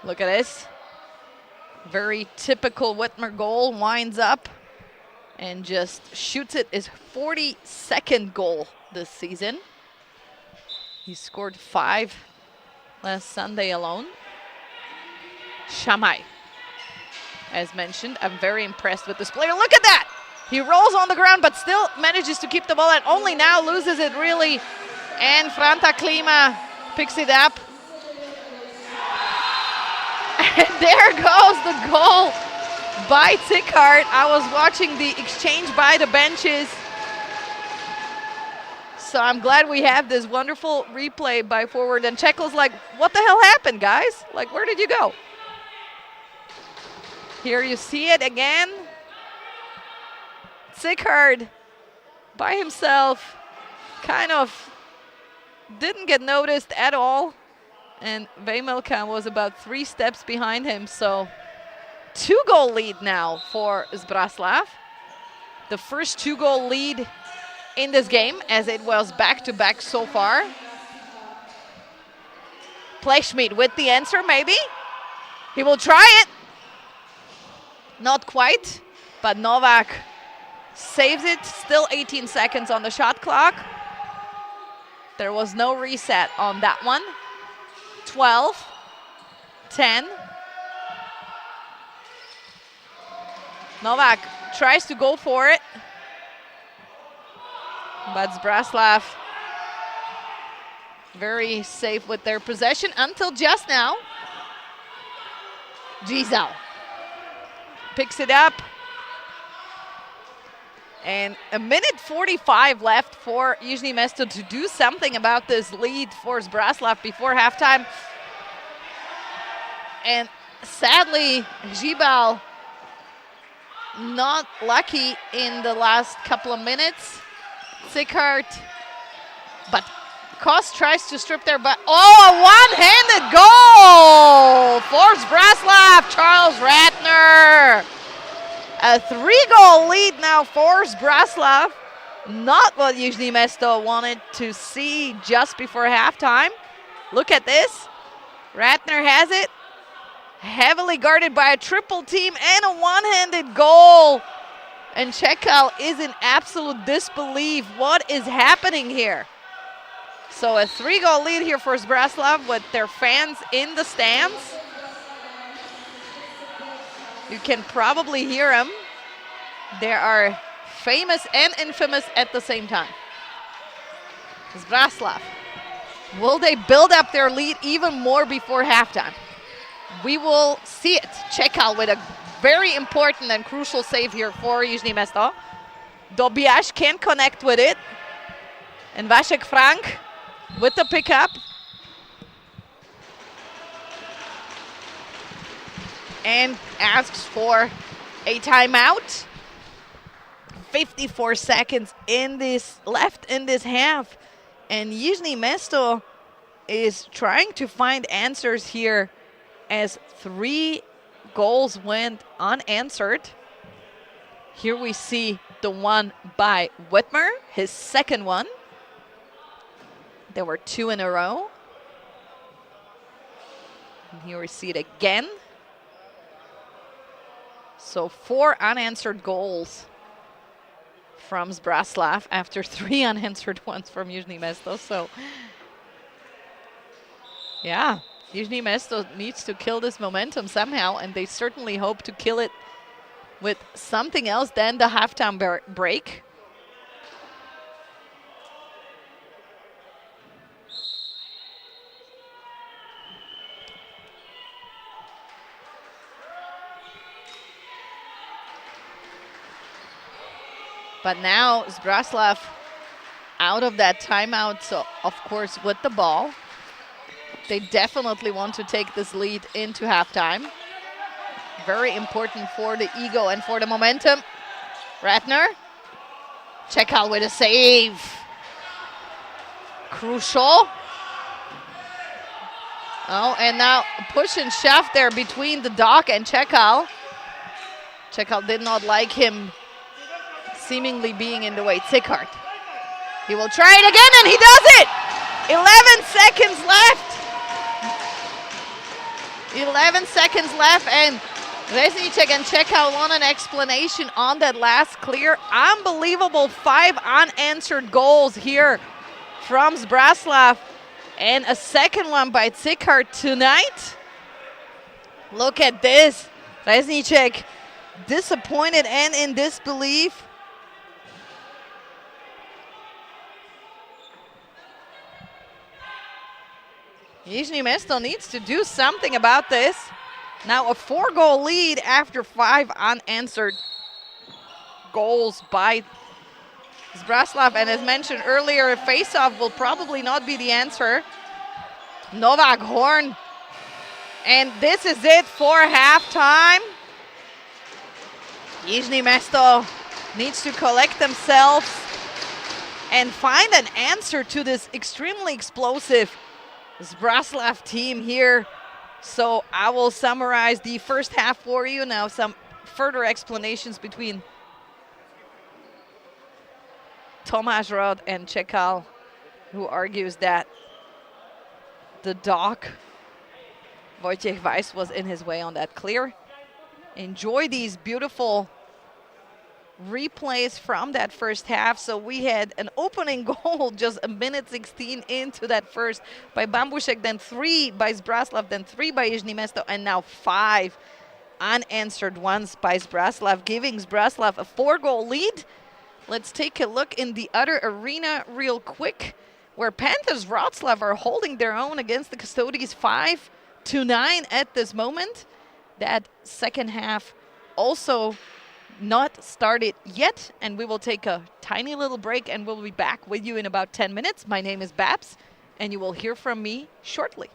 Speaker 1: Look at this. Very typical Whitmer goal. Winds up and just shoots it. His 42nd goal this season. He scored 5 last Sunday alone. Shamai, as mentioned, I'm very impressed with this player. Look at that! He rolls on the ground, but still manages to keep the ball, and only now loses it, really. And Franta Klima picks it up. And there goes the goal by Tickart. I was watching the exchange by the benches. So I'm glad we have this wonderful replay by forward. And Checo's like, what the hell happened, guys? Like, where did you go? Here you see it again. Tickart by himself kind of didn't get noticed at all. And Vejmelka was about 3 steps behind him. So 2-goal lead now for Zbraslav. The first 2-goal lead in this game, as it was back-to-back so far. Blechschmidt with the answer, maybe. He will try it. Not quite, but Novak saves it. Still 18 seconds on the shot clock. There was no reset on that one. 12, 10. Novak tries to go for it. But Zbraslav very safe with their possession until just now. Gisel picks it up. And 1:45 left for Jižní Město to do something about this lead for Zbraslav before halftime. And sadly, Žibal not lucky in the last couple of minutes. Tickart, but Kos tries to strip there, but a one-handed goal for Zbraslav, Charles Ratner. A 3-goal lead now for Zbraslav. Not what Jižní Město wanted to see just before halftime. Look at this. Ratner has it. Heavily guarded by a triple team and a one-handed goal. And Čekal is in absolute disbelief. What is happening here? So a 3-goal lead here for Zbraslav with their fans in the stands. You can probably hear them. They are famous and infamous at the same time. Zbraslav. Will they build up their lead even more before halftime? We will see it. Čekal with a very important and crucial save here for Jižní Město. Dobiaš can't connect with it. And Vašek Frank with the pickup. and asks for a timeout. 54 seconds left in this half. And Jižní Město is trying to find answers here as 3 goals went unanswered. Here we see the one by Whitmer, his second one. There were 2 in a row. And here we see it again. So 4 unanswered goals from Zbraslav after 3 unanswered ones from Jižní Město. So, yeah, Jižní Město needs to kill this momentum somehow, and they certainly hope to kill it with something else than the halftime break. But now Zbraslav out of that timeout, so of course with the ball. They definitely want to take this lead into halftime. Very important for the ego and for the momentum. Ratner. Čekal with a save. Crucial. Oh, and now push and shove there between the Doc and Čekal. Čekal did not like him seemingly being in the way. Zickart. He will try it again, and he does it! 11 seconds left. 11 seconds left, and Reznicek and Čekal want an explanation on that last clear. Unbelievable 5 unanswered goals here from Zbraslav, and a second one by Zickart tonight. Look at this. Reznicek disappointed and in disbelief. Jižní Město needs to do something about this. Now a 4-goal lead after 5 unanswered goals by Zbraslav. And as mentioned earlier, a face-off will probably not be the answer. Novak Horn. And this is it for halftime. Jižní Město needs to collect themselves and find an answer to this extremely explosive Zbraslav team here. So I will summarize the first half for you. Now some further explanations between Tomáš Rod and Čekal, who argues that the Doc, Wojciech Weiss, was in his way on that clear. Enjoy these beautiful replays from that first half. So we had an opening goal just a minute 16 into that first by Bambušek, then 3 by Zbraslav, then 3 by Jižní Město, and now 5 unanswered ones by Zbraslav, giving Zbraslav a 4-goal lead. Let's take a look in the other arena real quick, where Panthers Wroclaw are holding their own against the Custodies 5-9 at this moment. That second half also not started yet, and we will take a tiny little break and we'll be back with you in about 10 minutes. My name is Babs, and you will hear from me shortly.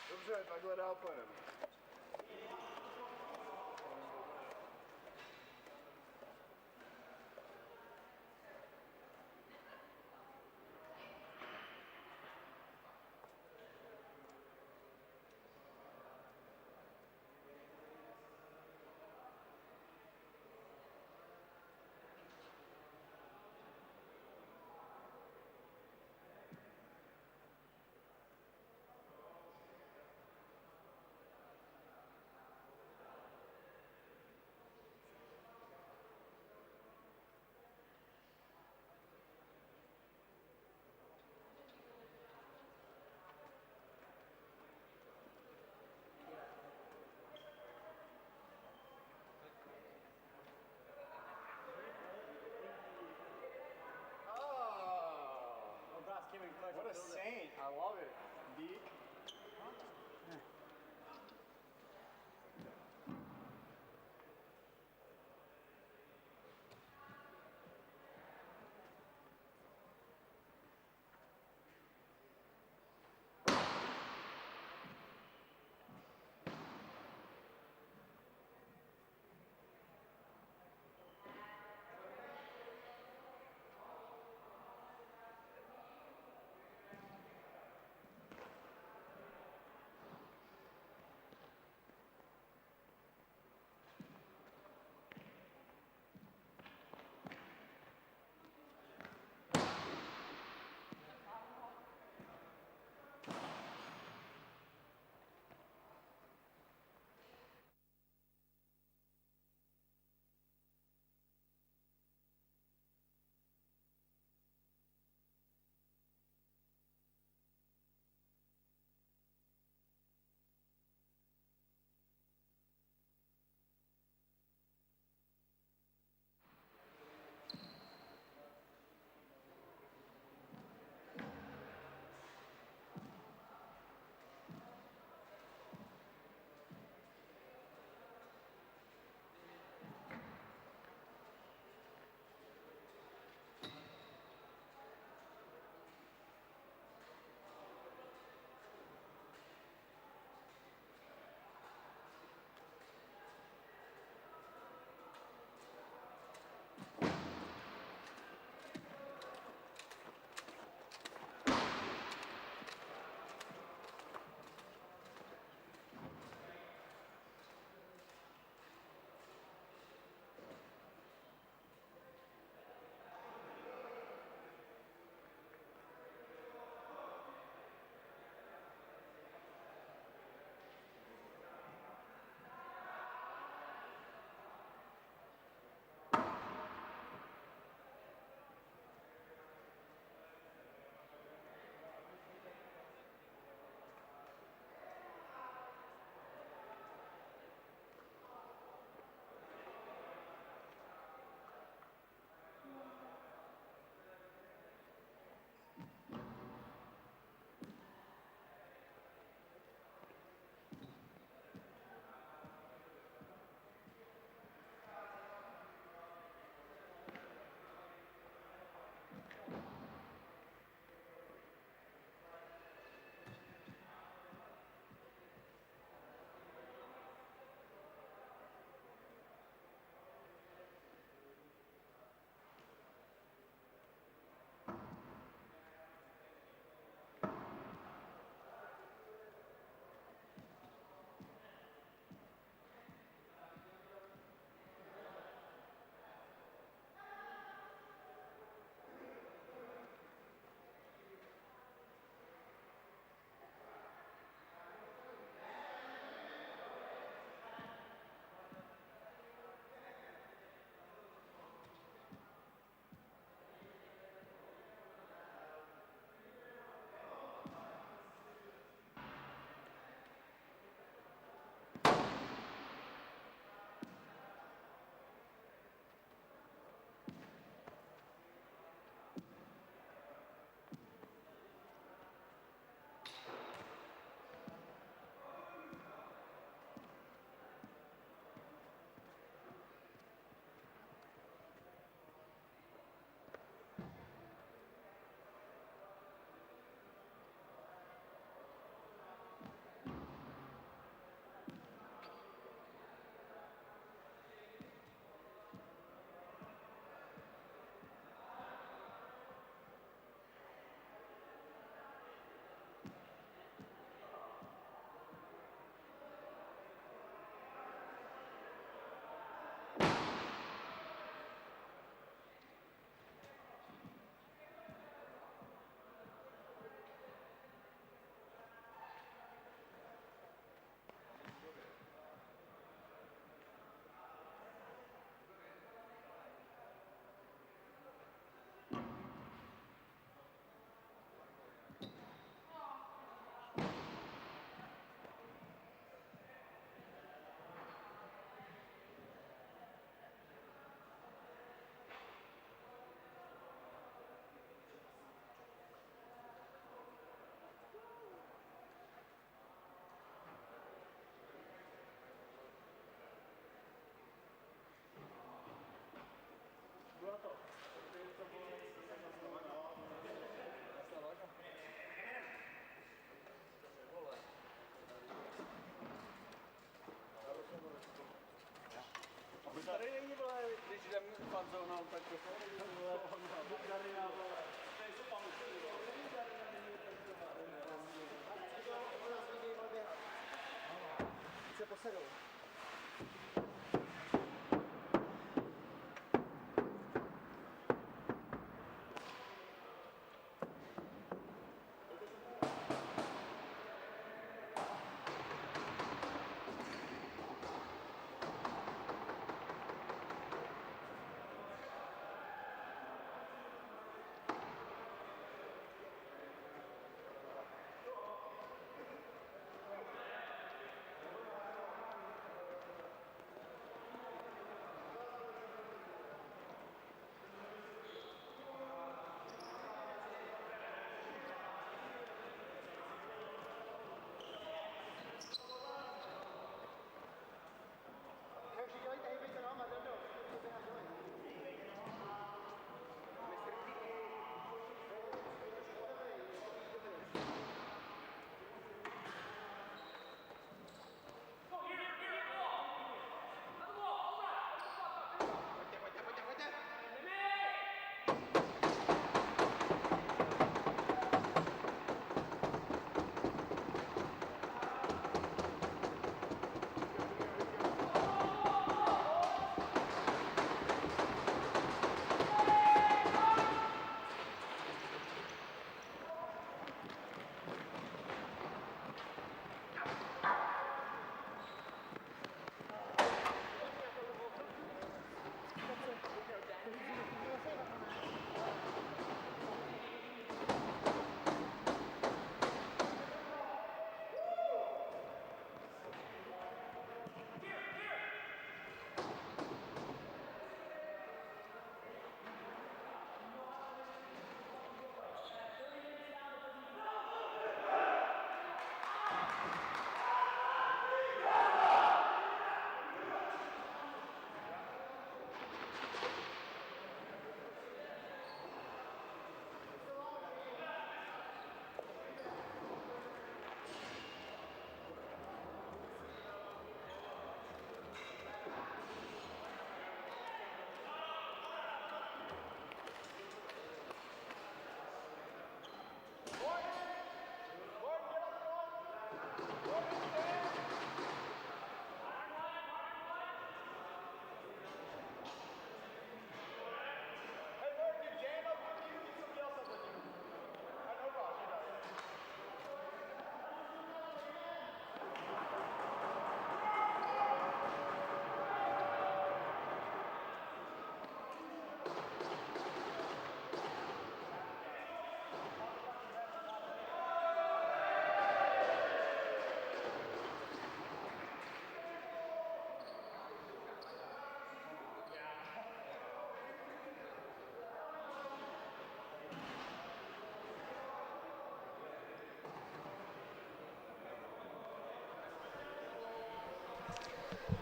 Speaker 2: Dobře, takhle dál pojedeme.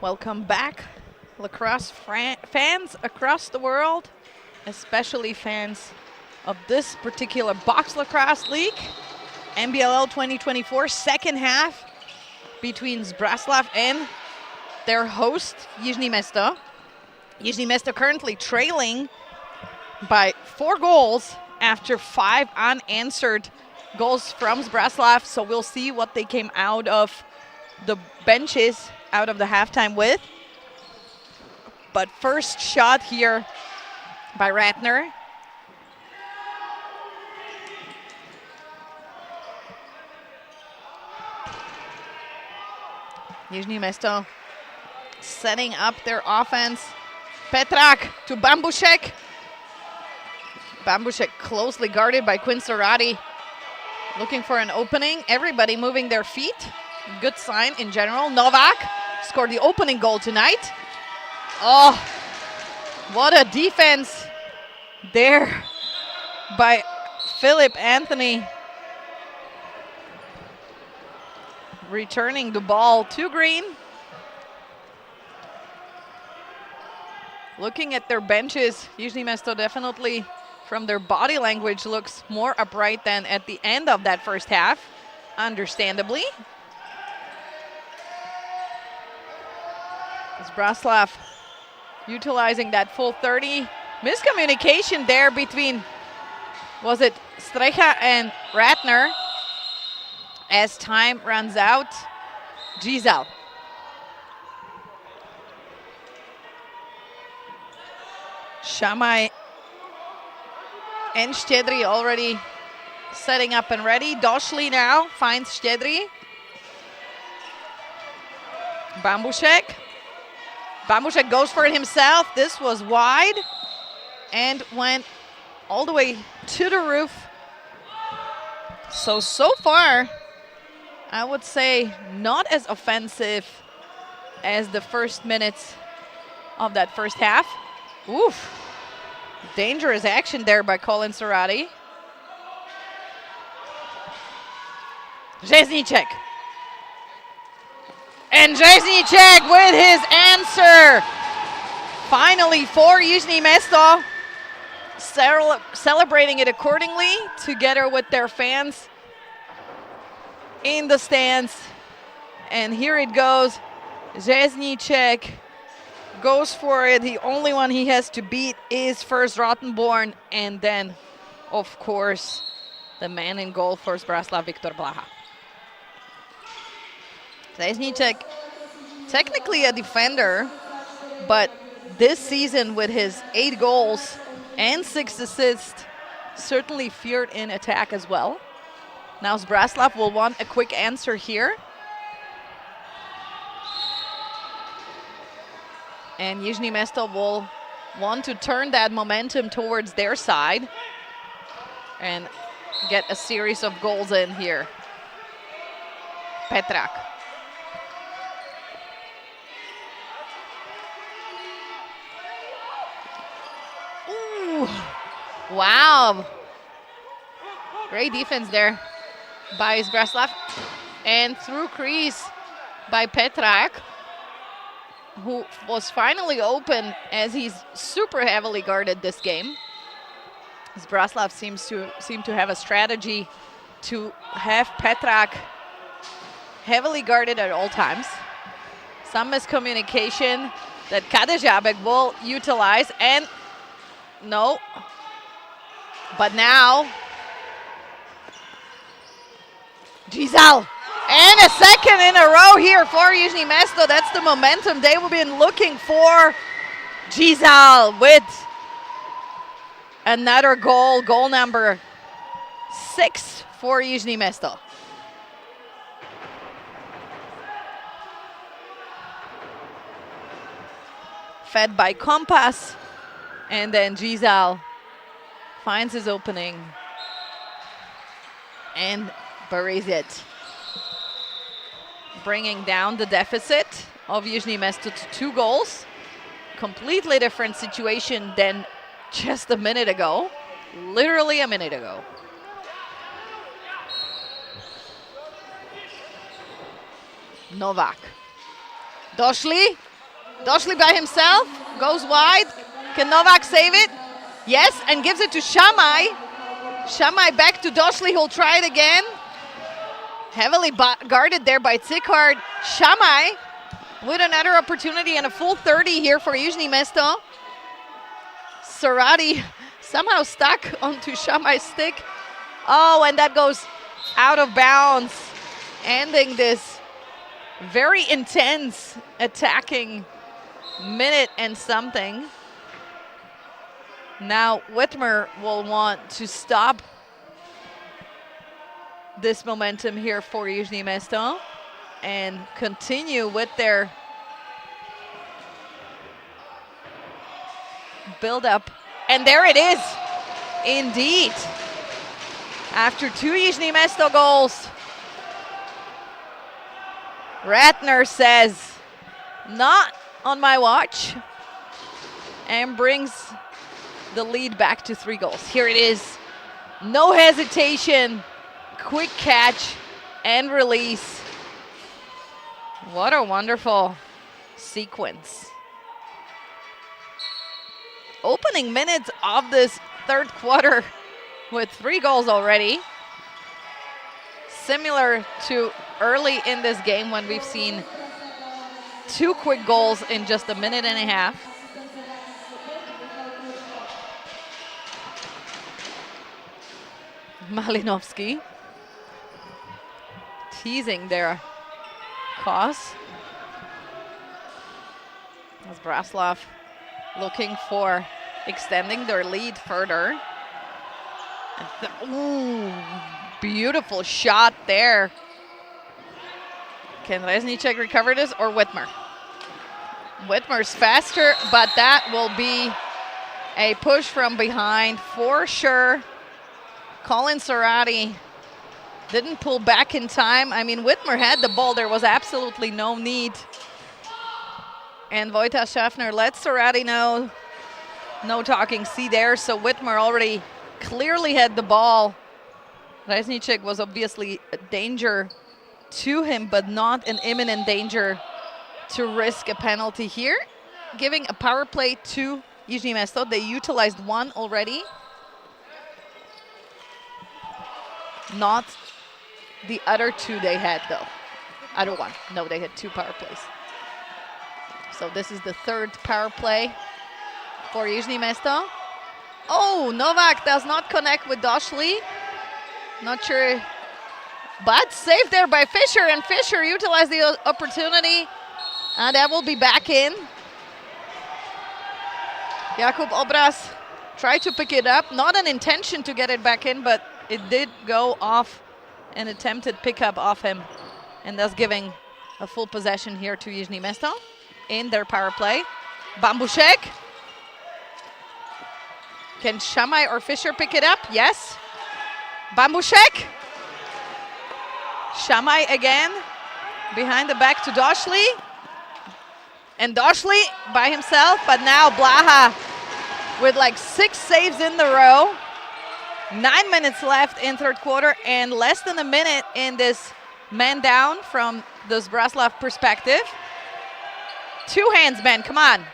Speaker 1: Welcome back, Lacrosse fans across the world, especially fans of this particular box lacrosse league. NBLL2024 second half between Zbraslav and their host, Jižní Město. Jižní Město currently trailing by 4 goals after 5 unanswered goals from Zbraslav. So we'll see what they came out of the benches, out of the halftime with. But first shot here by Ratner. Jižní Město setting up their offense. Petrak to Bambušek. Bambušek closely guarded by Quinn Sarati. Looking for an opening. Everybody moving their feet. Good sign in general. Novak scored the opening goal tonight. Oh, what a defense there by Philip Anthony. Returning the ball to Green. Looking at their benches, Jižní Město definitely, from their body language, looks more upright than at the end of that first half, understandably. Zbraslav utilizing that full 30. Miscommunication there between, was it Strecha and Ratner? As time runs out, Giselle. Shamai and Štedri already setting up and ready. Došli now finds Štedri. Bambušek. Bambušek goes for it himself. This was wide and went all the way to the roof. So far, I would say not as offensive as the first minutes of that first half. Oof. Dangerous action there by Colin Sarati. Žezníček. And Žezníček with his answer. Finally for Jižní Město. Celebrating it accordingly together with their fans in the stands. And here it goes. Žezníček goes for it. The only one he has to beat is first Rottenborn, and then, of course, the man in goal for Zbraslav, Viktor Blaha. Žezníček, technically a defender, but this season with his 8 goals and 6 assists, certainly feared in attack as well. Now Zbraslav will want a quick answer here. And Jižní Město will want to turn that momentum towards their side and get a series of goals in here. Petrak. Ooh, wow. Great defense there by Zbraslav. And through crease by Petrak, who was finally open as he's super heavily guarded this game. Zbraslav seem to have a strategy to have Petrak heavily guarded at all times. Some miscommunication that Kadejabek will utilize, and no. But now, Giselle. And a second in a row here for Jižní Město. That's the momentum they will be looking for. Giselle with another goal, goal number 6 for Jižní Město. Fed by Compass, and then Giselle finds his opening and buries it, bringing down the deficit of Jižní Město to 2 goals. Completely different situation than just a minute ago. Literally a minute ago. Novak. Došli. Došli by himself. Goes wide. Can Novak save it? Yes, and gives it to Shamai. Shamai back to Došli, who'll try it again. Heavily guarded there by Cikard. Shamai with another opportunity and a full 30 here for Jižní Město. Sarati somehow stuck onto Shamai's stick. Oh, and that goes out of bounds, ending this very intense attacking minute and something. Now Whitmer will want to stop this momentum here for Jižní Město and continue with their build up. And there it is, indeed. After 2 Jižní Město goals, Ratner says, not on my watch, and brings the lead back to 3 goals. Here it is, no hesitation. Quick catch and release. What a wonderful sequence. Opening minutes of this 3rd quarter with 3 goals already. Similar to early in this game when we've seen 2 quick goals in just a minute and a half. Malinovsky teasing their cause. As Zbraslav looking for extending their lead further. And ooh, beautiful shot there. Can Reznicek recover this or Whitmer? Whitmer's faster, but that will be a push from behind for sure. Colin Cerati didn't pull back in time. I mean, Whitmer had the ball. There was absolutely no need. And Wojta Schaffner lets Cerati know, no talking see there. So Whitmer already clearly had the ball. Reznicek was obviously a danger to him, but not an imminent danger to risk a penalty here. Giving a power play to Jižní Město. They utilized one already. Not the other two they had though. Other one. No, they had two power plays. So this is the third power play for Jižní Město. Oh, Novak does not connect with Doshli. Not sure. But saved there by Fischer, and Fischer utilized the opportunity. And that will be back in. Jakub Obraz tried to pick it up. Not an intention to get it back in, but it did go off an attempted pickup off him. And thus giving a full possession here to Jižní Město in their power play. Bambušek. Can Shamai or Fischer pick it up? Yes. Bambušek. Shamai again. Behind the back to Doshli. And Doshli by himself, but now Blaha with like 6 saves in the row. 9 minutes left in third quarter and less than a minute in this man down from the Zbraslav perspective. 2 hands, man, come on.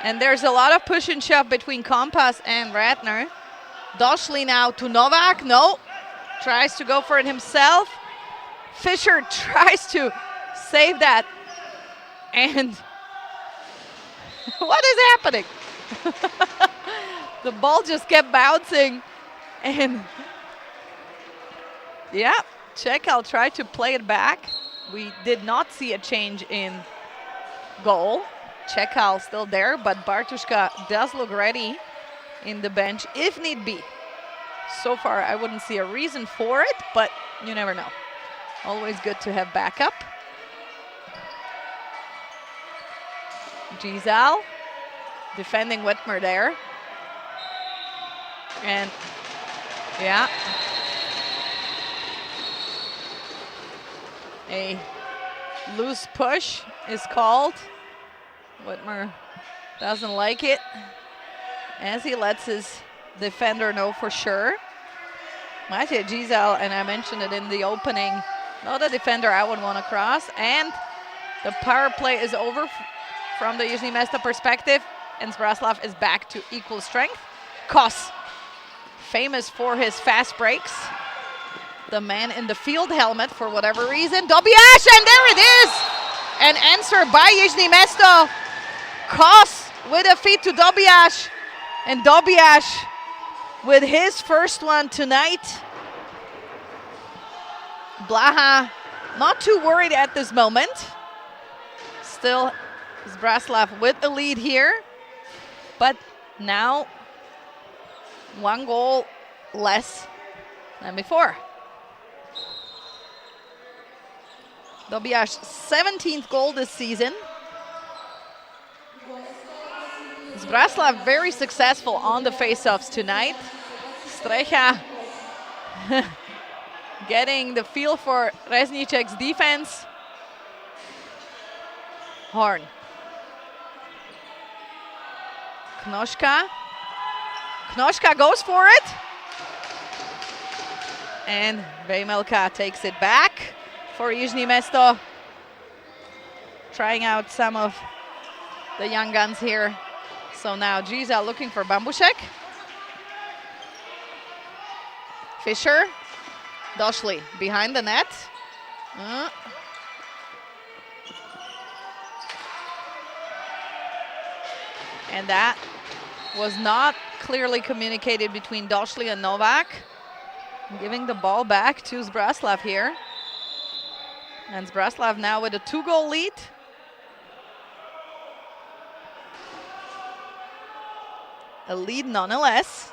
Speaker 1: And there's a lot of push and shove between Kompas and Ratner. Doshli now to Novak, no. Tries to go for it himself. Fischer tries to save that. And what is happening? The ball just kept bouncing. And yeah, Čekal tried to play it back. We did not see a change in goal. Čekal still there, but Bartuška does look ready in the bench if need be. So far, I wouldn't see a reason for it, but you never know. Always good to have backup. Gisal defending Whitmer there. And yeah. A loose push is called. Whitmer doesn't like it as he lets his defender know for sure. Maciej Gisal, and I mentioned it in the opening, not a defender I would want to cross. And the power play is over from the Jižní Město perspective, and Zbraslav is back to equal strength. Kos, famous for his fast breaks. The man in the field helmet for whatever reason. Dobiash, and there it is! An answer by Jižní Město. Kos with a feed to Dobiash, and Dobiash with his first one tonight. Blaha not too worried at this moment. Still Zbraslav with a lead here, but now 1 goal less than before. Dobiaš's 17th goal this season. Zbraslav very successful on the faceoffs tonight. Strecha getting the feel for Reznicek's defense. Horn. Knoška. Knoška goes for it. And Vejmelka takes it back for Jižní Město. Trying out some of the young guns here. So now Gisal looking for Bambušek. Fischer. Doshli behind the net. And that was not clearly communicated between Doshli and Novak. Giving the ball back to Zbraslav here. And Zbraslav now with a 2-goal lead. A lead nonetheless.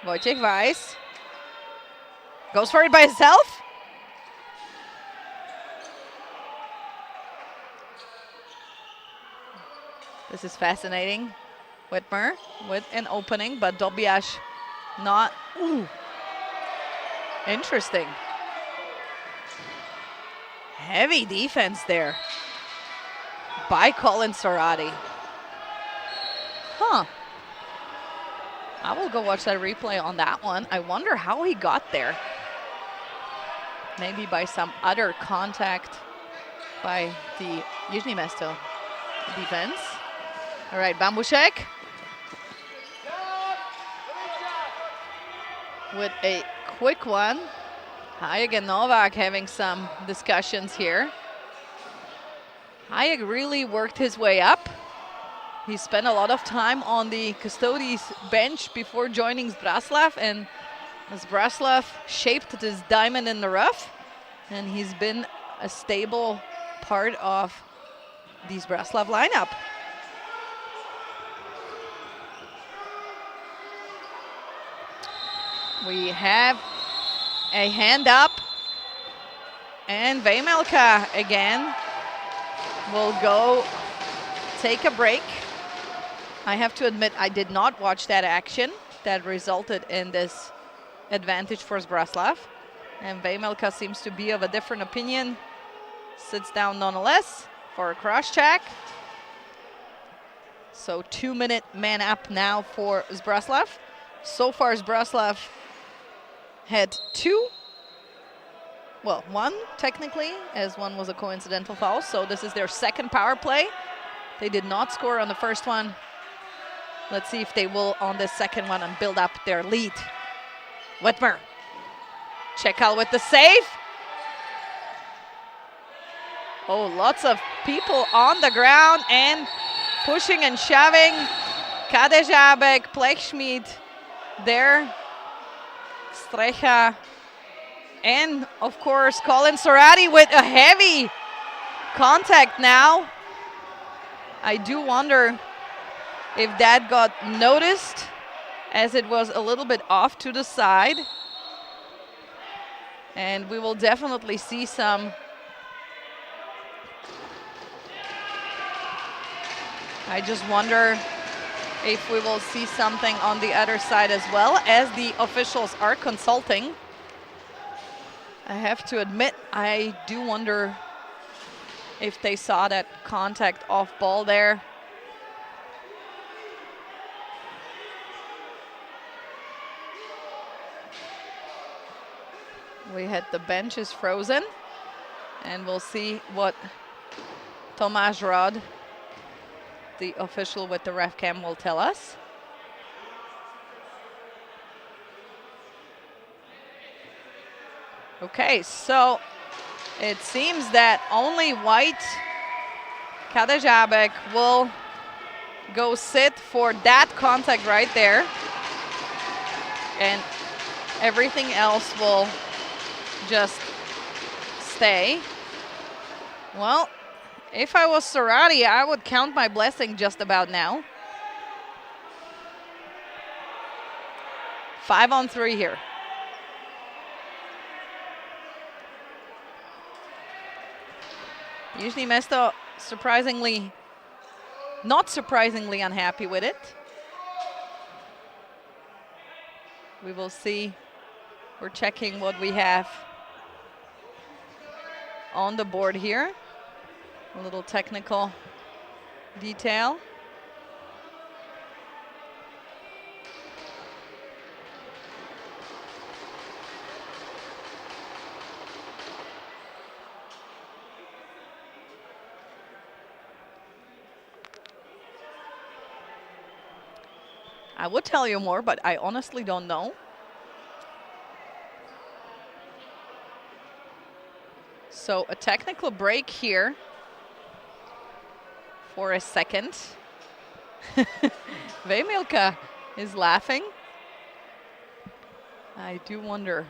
Speaker 1: Wojciech Weiss goes for it by himself. This is fascinating. Whitmer with an opening, but Dobiash not. Ooh. Interesting. Heavy defense there by Colin Sorati. Huh. I will go watch that replay on that one. I wonder how he got there. Maybe by some other contact by the Jižní Město defense. All right, Bambušek with a quick one. Hayek and Novak having some discussions here. Hayek really worked his way up. He spent a lot of time on the Custodes bench before joining Zbraslav, and Zbraslav shaped this diamond in the rough, and he's been a stable part of the Zbraslav lineup. We have a hand up, and Vejmelka again will go take a break. I have to admit, I did not watch that action that resulted in this advantage for Zbraslav. And Vejmelka seems to be of a different opinion. Sits down nonetheless for a cross-check. So 2-minute man up now for Zbraslav. So far, Zbraslav had one technically, as one was a coincidental foul. So this is their second power play. They did not score on the first one. Let's see if they will on the second one and build up their lead. Whitmer. Čekal with the save. Oh, lots of people on the ground and pushing and shoving. Kadežábek, Plechschmidt there. Strecha. And, of course, Colin Sorati with a heavy contact now. I do wonder if that got noticed, as it was a little bit off to the side. And we will definitely see some I just wonder if we will see something on the other side as well, as the officials are consulting. I have to admit, I do wonder if they saw that contact off ball there. We had the benches frozen, and we'll see what Tomáš Rod, the official with the ref cam, will tell us. Okay, so it seems that only white Kadežábek will go sit for that contact right there, and everything else will just stay. Well, if I was Sorati, I would count my blessing just about now. 5-on-3 here. Jižní Město surprisingly, not surprisingly unhappy with it. We will see. We're checking what we have on the board here. A little technical detail. I would tell you more, but I honestly don't know. So a technical break here for a second. Vejmelka is laughing. I do wonder.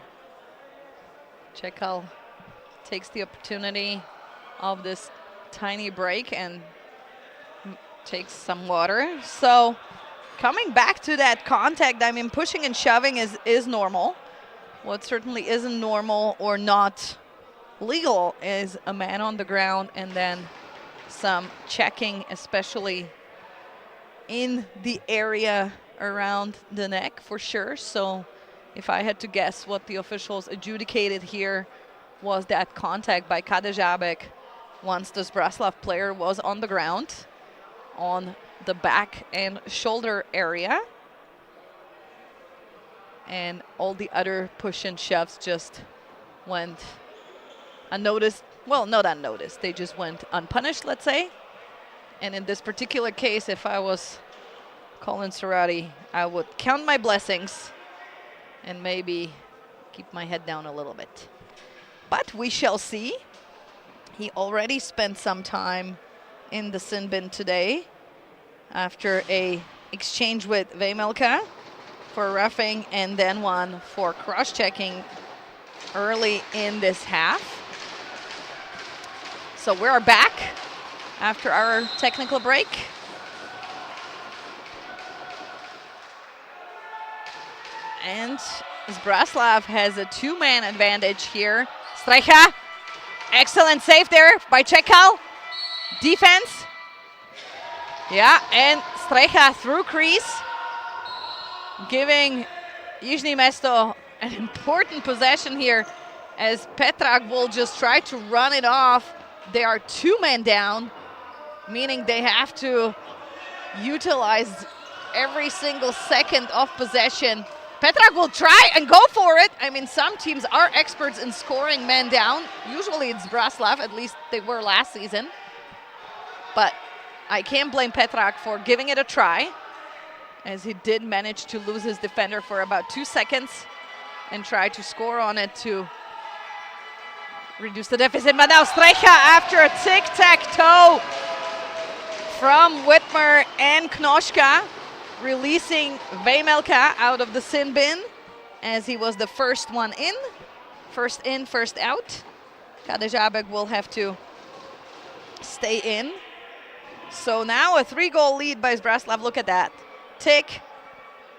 Speaker 1: Čekal takes the opportunity of this tiny break and takes some water. So coming back to that contact, I mean, pushing and shoving is normal. What certainly isn't normal or not legal is a man on the ground and then some checking, especially in the area around the neck for sure. So if I had to guess, what the officials adjudicated here was that contact by Kadejabek once the Zbraslav player was on the ground on the back and shoulder area. And all the other push and shoves just went unnoticed. Well, not unnoticed. They just went unpunished, let's say. And in this particular case, if I was Colin Serrati, I would count my blessings and maybe keep my head down a little bit. But we shall see. He already spent some time in the sin bin today after a exchange with Vejmelka for roughing and then one for cross-checking early in this half. So we're back after our technical break. And Zbraslav has a two-man advantage here. Strecha, excellent save there by Čekal. Defense. Yeah, and Strecha through crease, giving Jižní Město an important possession here as Petrak will just try to run it off. They are two men down, meaning they have to utilize every single second of possession. Petrak will try and go for it. I mean, some teams are experts in scoring men down. Usually it's Zbraslav, at least they were last season. But I can't blame Petrak for giving it a try, as he did manage to lose his defender for about 2 seconds and try to score on it to reduce the deficit. But now Strecha, after a tic-tac-toe from Whitmer and Knoschka, releasing Vejmelka out of the sin bin as he was the first one in. First in, first out. Kadejabek will have to stay in. So now a 3-goal lead by Zbraslav. Look at that. Tick,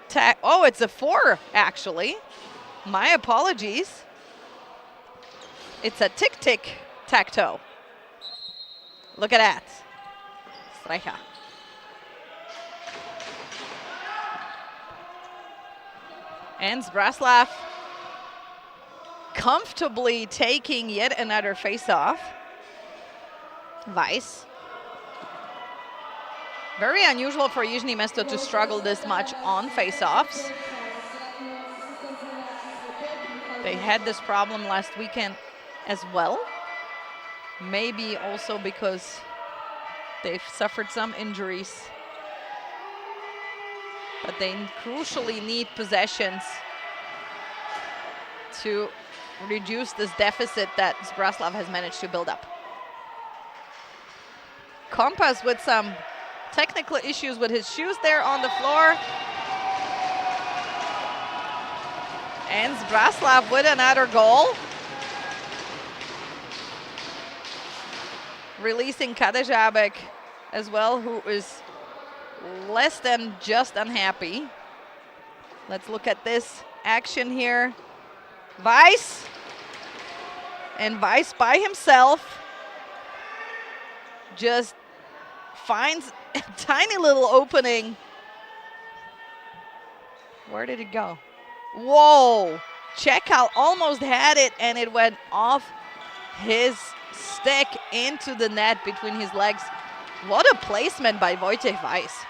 Speaker 1: tack. Oh, it's a 4, actually. My apologies. It's a tick-tick-tack-toe. Look at that. Strecha. And Zbraslav comfortably taking yet another face-off. Weiss. Very unusual for Jižní Město to struggle this much on face-offs. They had this problem last weekend as well. Maybe also because they've suffered some injuries. But they crucially need possessions to reduce this deficit that Zbraslav has managed to build up. Kompas with some technical issues with his shoes there on the floor. And Zbraslav with another goal. Releasing Kadejabek as well, who is less than just unhappy. Let's look at this action here. Weiss. And Weiss by himself just finds a tiny little opening. Where did it go? Whoa! Čekal almost had it and it went off his stick into the net between his legs. What a placement by Wojciech Weiss.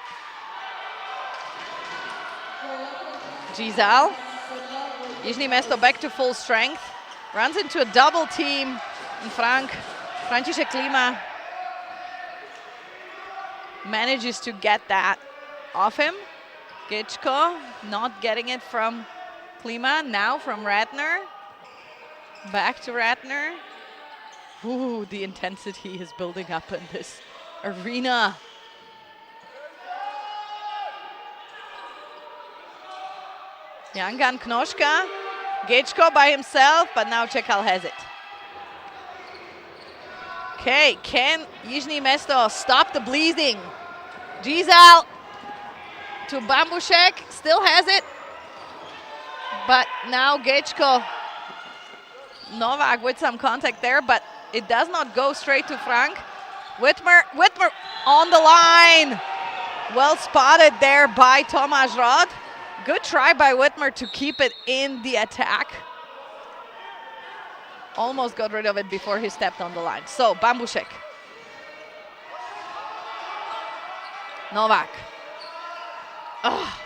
Speaker 1: Gisal. Jižní Město back to full strength. Runs into a double team. And František Klima manages to get that off him. Gičko not getting it from Klima. Now from Ratner. Back to Ratner. Ooh, the intensity is building up in this arena. Jangan Knoschka Gečko by himself, but now Čekal has it. Okay, can Jižní Město stop the bleeding? Gizal to Bambušek, still has it. But now Gečko, Novak with some contact there, but it does not go straight to Frank. Whitmer on the line. Well spotted there by Tomáš Rod. Good try by Whitmer to keep it in the attack. Almost got rid of it before he stepped on the line. So, Bambušek. Novak. Oh,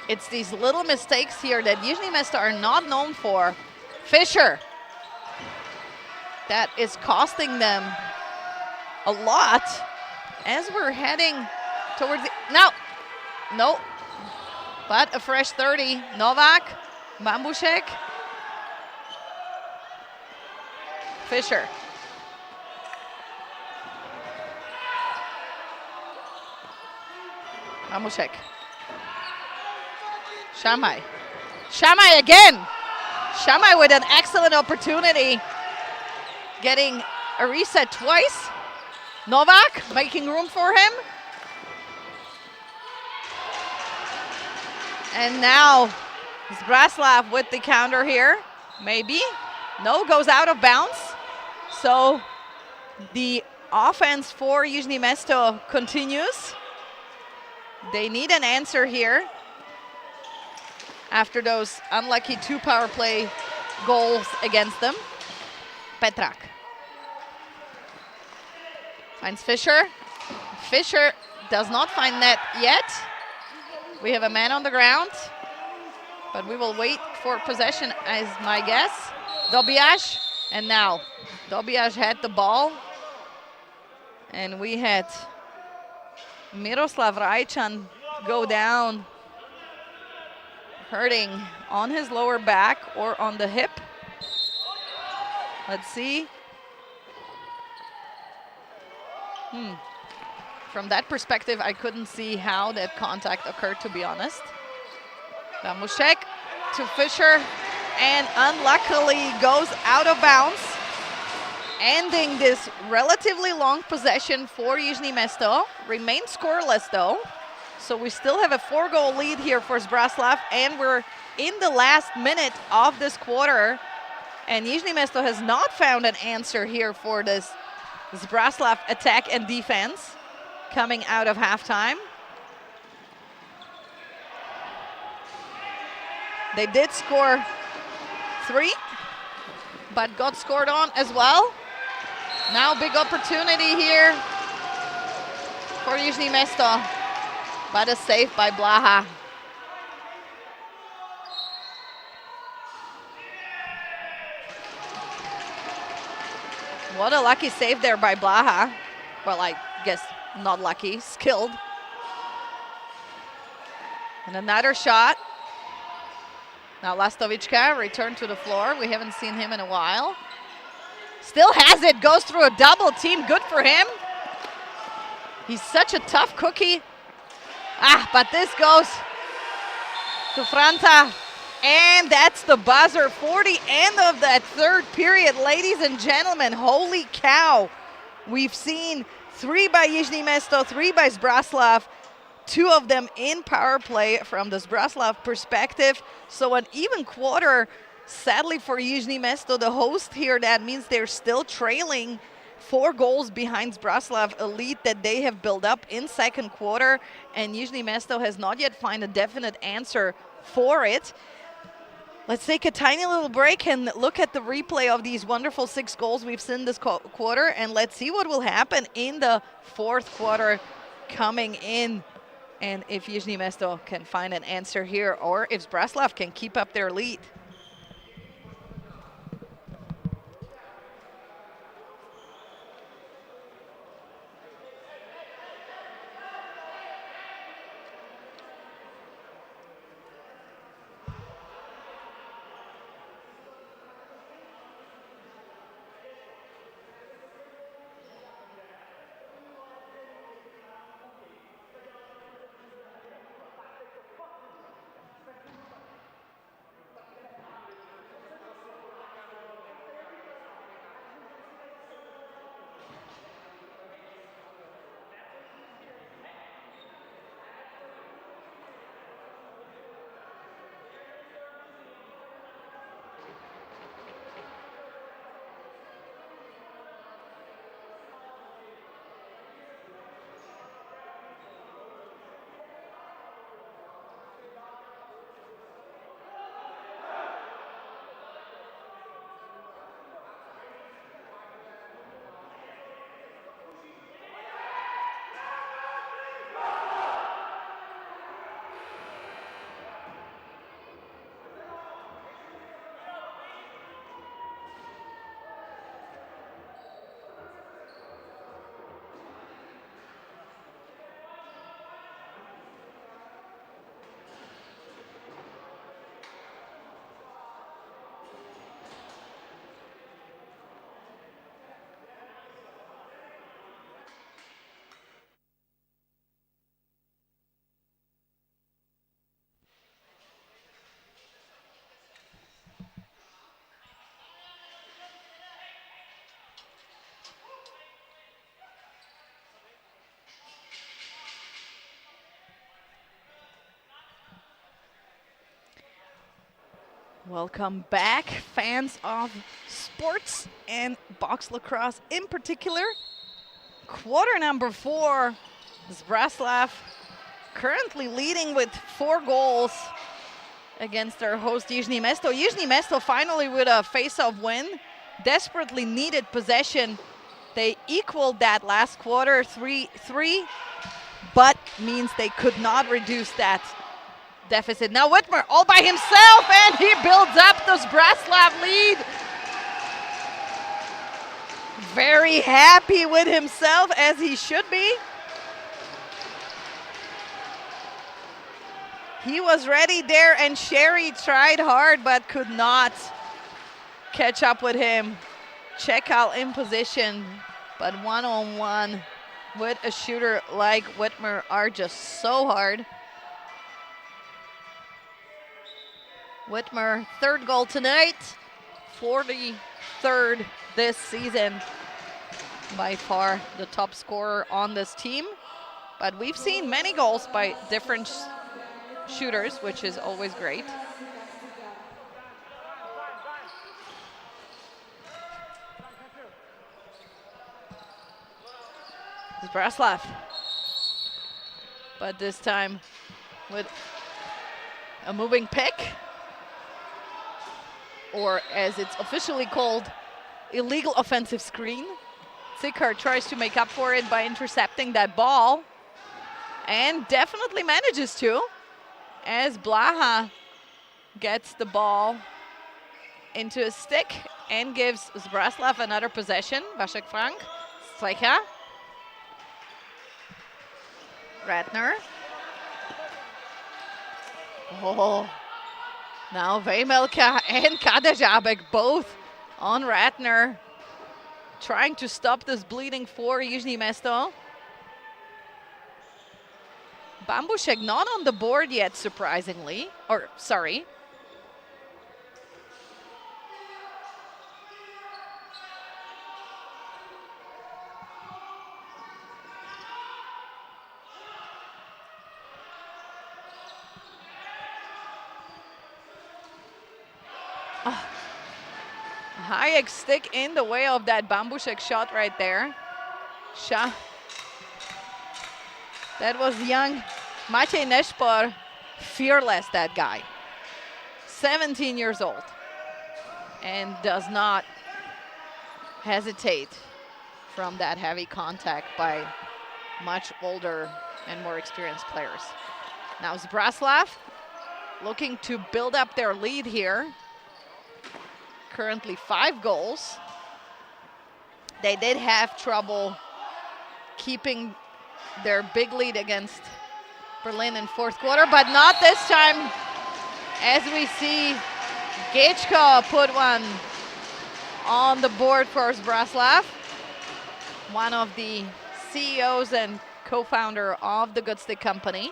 Speaker 1: it's these little mistakes here that Jižní Město are not known for. Fischer. That is costing them a lot as we're heading towards the... No. But a fresh 30. Novak, Bambušek. Fischer. Bambušek. Shamai. Shamai again. Shamai with an excellent opportunity. Getting a reset twice. Novak making room for him. And now Zbraslav with the counter here. Maybe. No, goes out of bounds. So the offense for Jižní Město continues. They need an answer here after those unlucky 2 power play goals against them. Petrak finds Fischer. Fischer does not find net yet. We have a man on the ground, but we will wait for possession as my guess. Dobiaš, and now Dobiaš had the ball, and we had Miroslav Rajčan go down, hurting on his lower back or on the hip. Let's see. From that perspective, I couldn't see how that contact occurred, to be honest. Bambušek to Fischer, and unluckily goes out of bounds, ending this relatively long possession for Jižní Město. Remains scoreless though, so we still have a 4-goal lead here for Zbraslav, and we're in the last minute of this quarter, and Jižní Město has not found an answer here for this Zbraslav attack and defense coming out of halftime. They did score 3, but got scored on as well. Now big opportunity here for Jižní Město, but a save by Blaha. What a lucky save there by Blaha. Well, I guess not lucky, skilled. And another shot. Now Lastovička returned to the floor. We haven't seen him in a while. Still has it, goes through a double team, good for him. He's such a tough cookie. But this goes to Franta. And that's the buzzer for the end of that third period. Ladies and gentlemen, holy cow. We've seen 3 by Jižní Město, 3 by Zbraslav. 2 of them in power play from the Zbraslav perspective. So an even quarter, sadly for Jižní Město, the host here. That means they're still trailing 4 goals behind Zbraslav, a lead that they have built up in second quarter. And Jižní Město has not yet found a definite answer for it. Let's take a tiny little break and look at the replay of these wonderful 6 goals we've seen this quarter. And let's see what will happen in the fourth quarter coming in. And if Jižní Město can find an answer here, or if Zbraslav can keep up their lead. Welcome back, fans of sports and box lacrosse in particular. Quarter number 4, Zbraslav currently leading with 4 goals against their host Jižní Město. Jižní Město finally with a face-off win. Desperately needed possession. They equaled that last quarter 3-3, but means they could not reduce that deficit. Now Whitmer all by himself, and he builds up the Zbraslav lead. Very happy with himself, as he should be. He was ready there, and Sherry tried hard but could not catch up with him. Čekal in position, but one-on-one with a shooter like Whitmer are just so hard. Whitmer, 3rd goal tonight, 43rd this season. By far the top scorer on this team. But we've seen many goals by different shooters, which is always great. Zbraslav. But this time with a moving pick, or as it's officially called, illegal offensive screen. Zikar tries to make up for it by intercepting that ball, and definitely manages to, as Blaha gets the ball into a stick and gives Zbraslav another possession. Vasek Frank, Strecha, Ratner. Oh, now Vejmelka and Kadejabek both on Ratner, trying to stop this bleeding for Jižní Město. Bambušek not on the board yet, surprisingly. Or, sorry. Oh. Hayek stick in the way of that Bambušek shot right there. That was young Maciej Nešpor, fearless, that guy. 17 years old, and does not hesitate from that heavy contact by much older and more experienced players. Now Zbraslav looking to build up their lead here. Currently 5 goals. They did have trouble keeping their big lead against Berlin in 4th quarter, but not this time, as we see Gečko put one on the board for Zbraslav, one of the CEOs and co-founder of the Good Stick Company.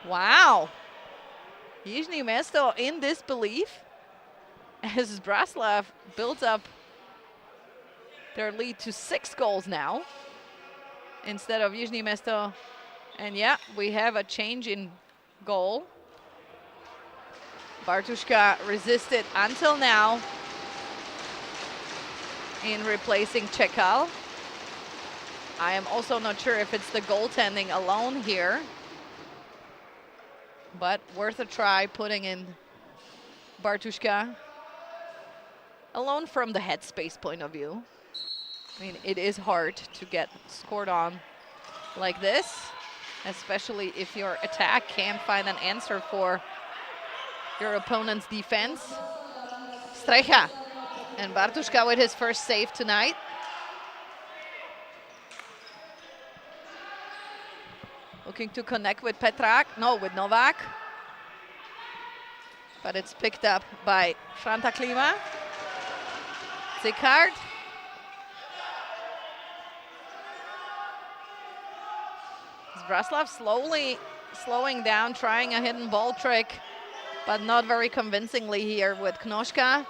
Speaker 1: Wow. Jižní Město in disbelief as Zbraslav builds up their lead to 6 goals now instead of Jižní Město. And yeah, we have a change in goal. Bartuška resisted until now in replacing Čekal. I am also not sure if it's the goaltending alone here, but worth a try putting in Bartuška. Alone from the headspace point of view. I mean, it is hard to get scored on like this, especially if your attack can't find an answer for your opponent's defense. Strecha, and Bartuška with his first save tonight. Looking to connect with with Novak. But it's picked up by Franta Klima. Zikard. Zbraslav slowing down, trying a hidden ball trick, but not very convincingly here with Knoschka.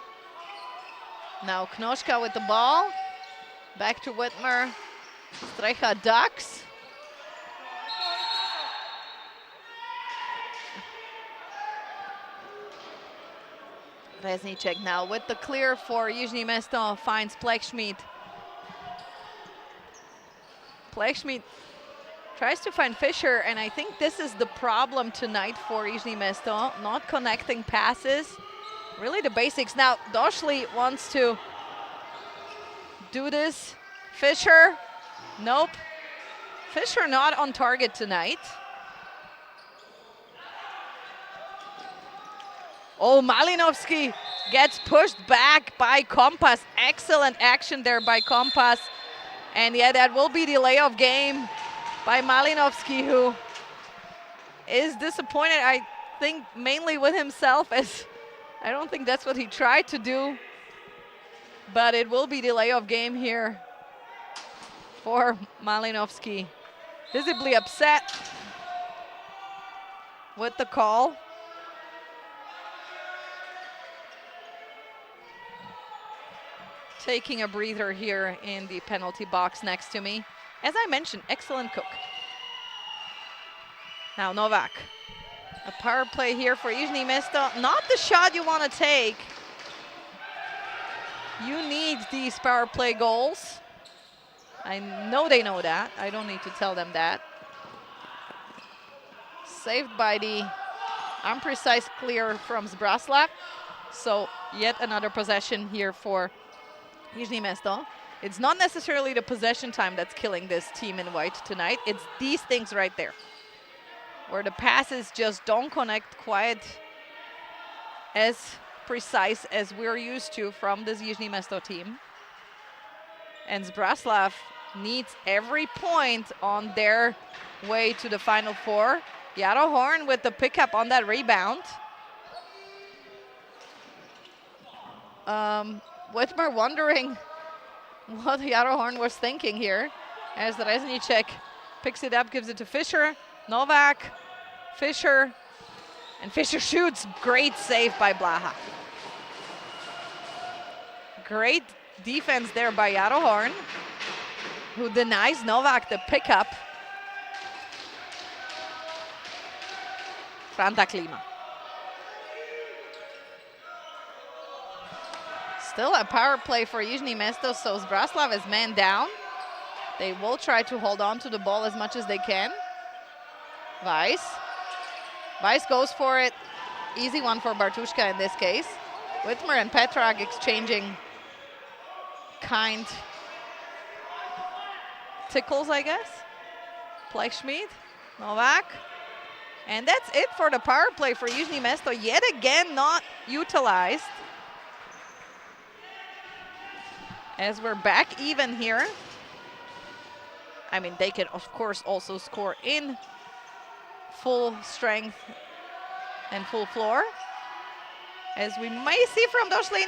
Speaker 1: Now Knoschka with the ball. Back to Whitmer. Strecha ducks. Reznicek now with the clear for Jižní Město, finds Plekschmidt. Plekschmidt tries to find Fischer, and I think this is the problem tonight for Jižní Město, not connecting passes. Really the basics. Now Doschli wants to do this. Fischer, nope. Fischer not on target tonight. Oh, Malinovsky gets pushed back by Kompas. Excellent action there by Kompas. And yeah, that will be delay of game by Malinovsky, who is disappointed, I think, mainly with himself, as I don't think that's what he tried to do. But it will be delay of game here for Malinovsky. Visibly upset with the call. Taking a breather here in the penalty box next to me. As I mentioned, excellent cook. Now Novak. A power play here for Jižní Město. Not the shot you want to take. You need these power play goals. I know they know that. I don't need to tell them that. Saved by the imprecise clear from Zbraslav. So yet another possession here for Jižní Město. It's not necessarily the possession time that's killing this team in white tonight. It's these things right there, where the passes just don't connect quite as precise as we're used to from this Jižní Město team. And Zbraslav needs every point on their way to the Final Four. Jaro Horn with the pickup on that rebound. Whitmer wondering what Jaro Horn was thinking here, as Reznicek picks it up, gives it to Fischer. Novak, Fischer, and Fischer shoots. Great save by Blaha. Great defense there by Jaro Horn, who denies Novak the pickup. Franta Klima. Still a power play for Jižní Město, so Zbraslav is man down. They will try to hold on to the ball as much as they can. Weiss. Weiss goes for it. Easy one for Bartushka in this case. Whitmer and Petrak exchanging kind tickles, I guess. Plekschmidt, Novak. And that's it for the power play for Jižní Město. Yet again not utilized. As we're back even here. I mean, they can, of course, also score in full strength and full floor, as we may see from Doschlin.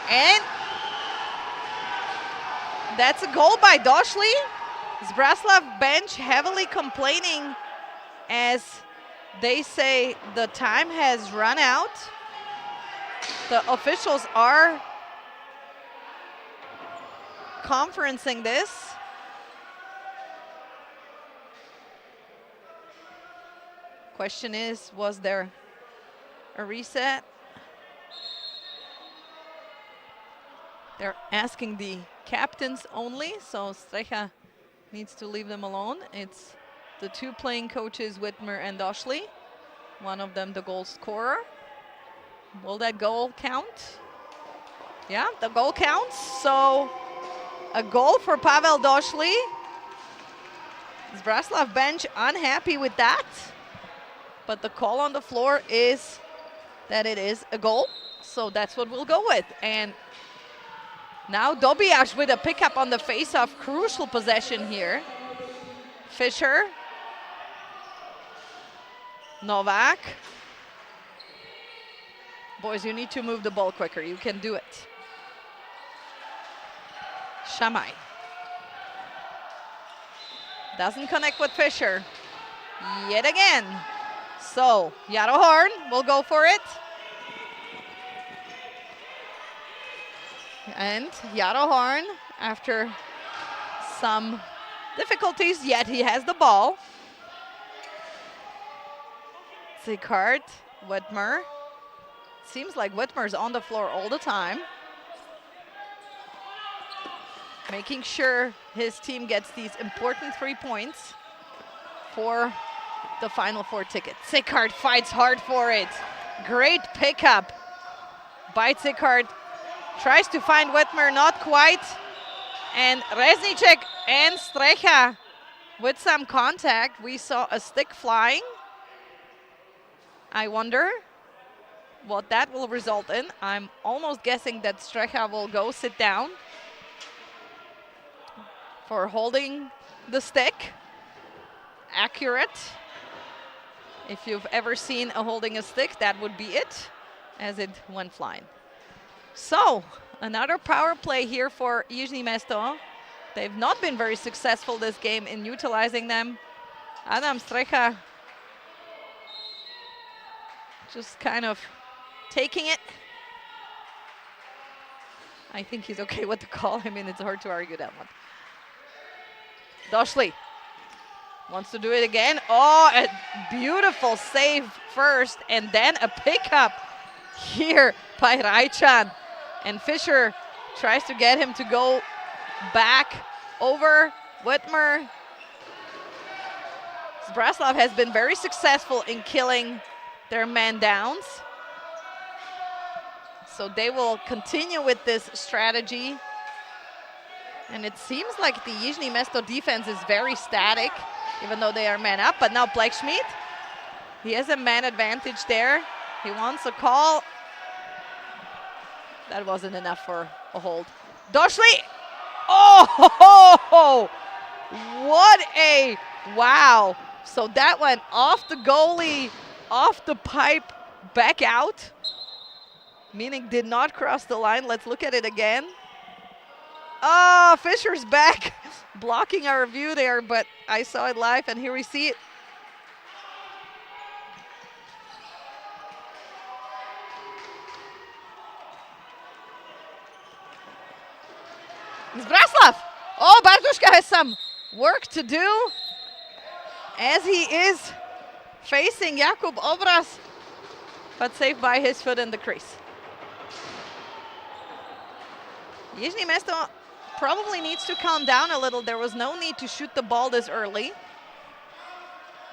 Speaker 1: And that's a goal by Doschli. Zbraslav bench heavily complaining, as they say the time has run out. The officials are conferencing this. Question is, was there a reset? They're asking the captains only, so Strecha needs to leave them alone. It's the two playing coaches, Whitmer and Doschli. One of them the goal scorer. Will that goal count? Yeah, the goal counts. So a goal for Pavel Doschli. Zbraslav bench unhappy with that. But the call on the floor is that it is a goal. So that's what we'll go with. And now Dobiash with a pickup on the face-off. Crucial possession here. Fischer. Novak. Boys, you need to move the ball quicker. You can do it. Shamai. Doesn't connect with Fischer. Yet again. So, Jaro Horn will go for it. And Jaro Horn, after some difficulties, yet he has the ball. Zikart Whitmer. Seems like Whitmer's on the floor all the time, making sure his team gets these important 3 points for the Final Four ticket. Sickard fights hard for it. Great pickup by Sickard. Tries to find Whitmer, not quite. And Reznicek and Strecha with some contact. We saw a stick flying. I wonder what that will result in. I'm almost guessing that Strecha will go sit down for holding the stick. Accurate. If you've ever seen a holding a stick, that would be it, as it went flying. So, another power play here for Jižní Město. They've not been very successful this game in utilizing them. Adam Strecha just kind of taking it. I think he's okay with the call. I mean, it's hard to argue that one. Doshli wants to do it again. Oh, a beautiful save first, and then a pickup here by Rajčan. And Fischer tries to get him to go back over Whitmer. Zbraslav has been very successful in killing their man downs. So they will continue with this strategy. And it seems like the Jižní Město defense is very static, even though they are man up. But now Blechschmidt, he has a man advantage there. He wants a call. That wasn't enough for a hold. Doshli! Oh, what a wow. So that went off the goalie, off the pipe, back out. Meaning did not cross the line. Let's look at it again. Oh, Fischer's back, blocking our view there, but I saw it live, and here we see it. Zbraslav! Oh, Bartuška has some work to do, as he is facing Jakub Obraz, but saved by his foot in the crease. Jižní Město probably needs to calm down a little. There was no need to shoot the ball this early.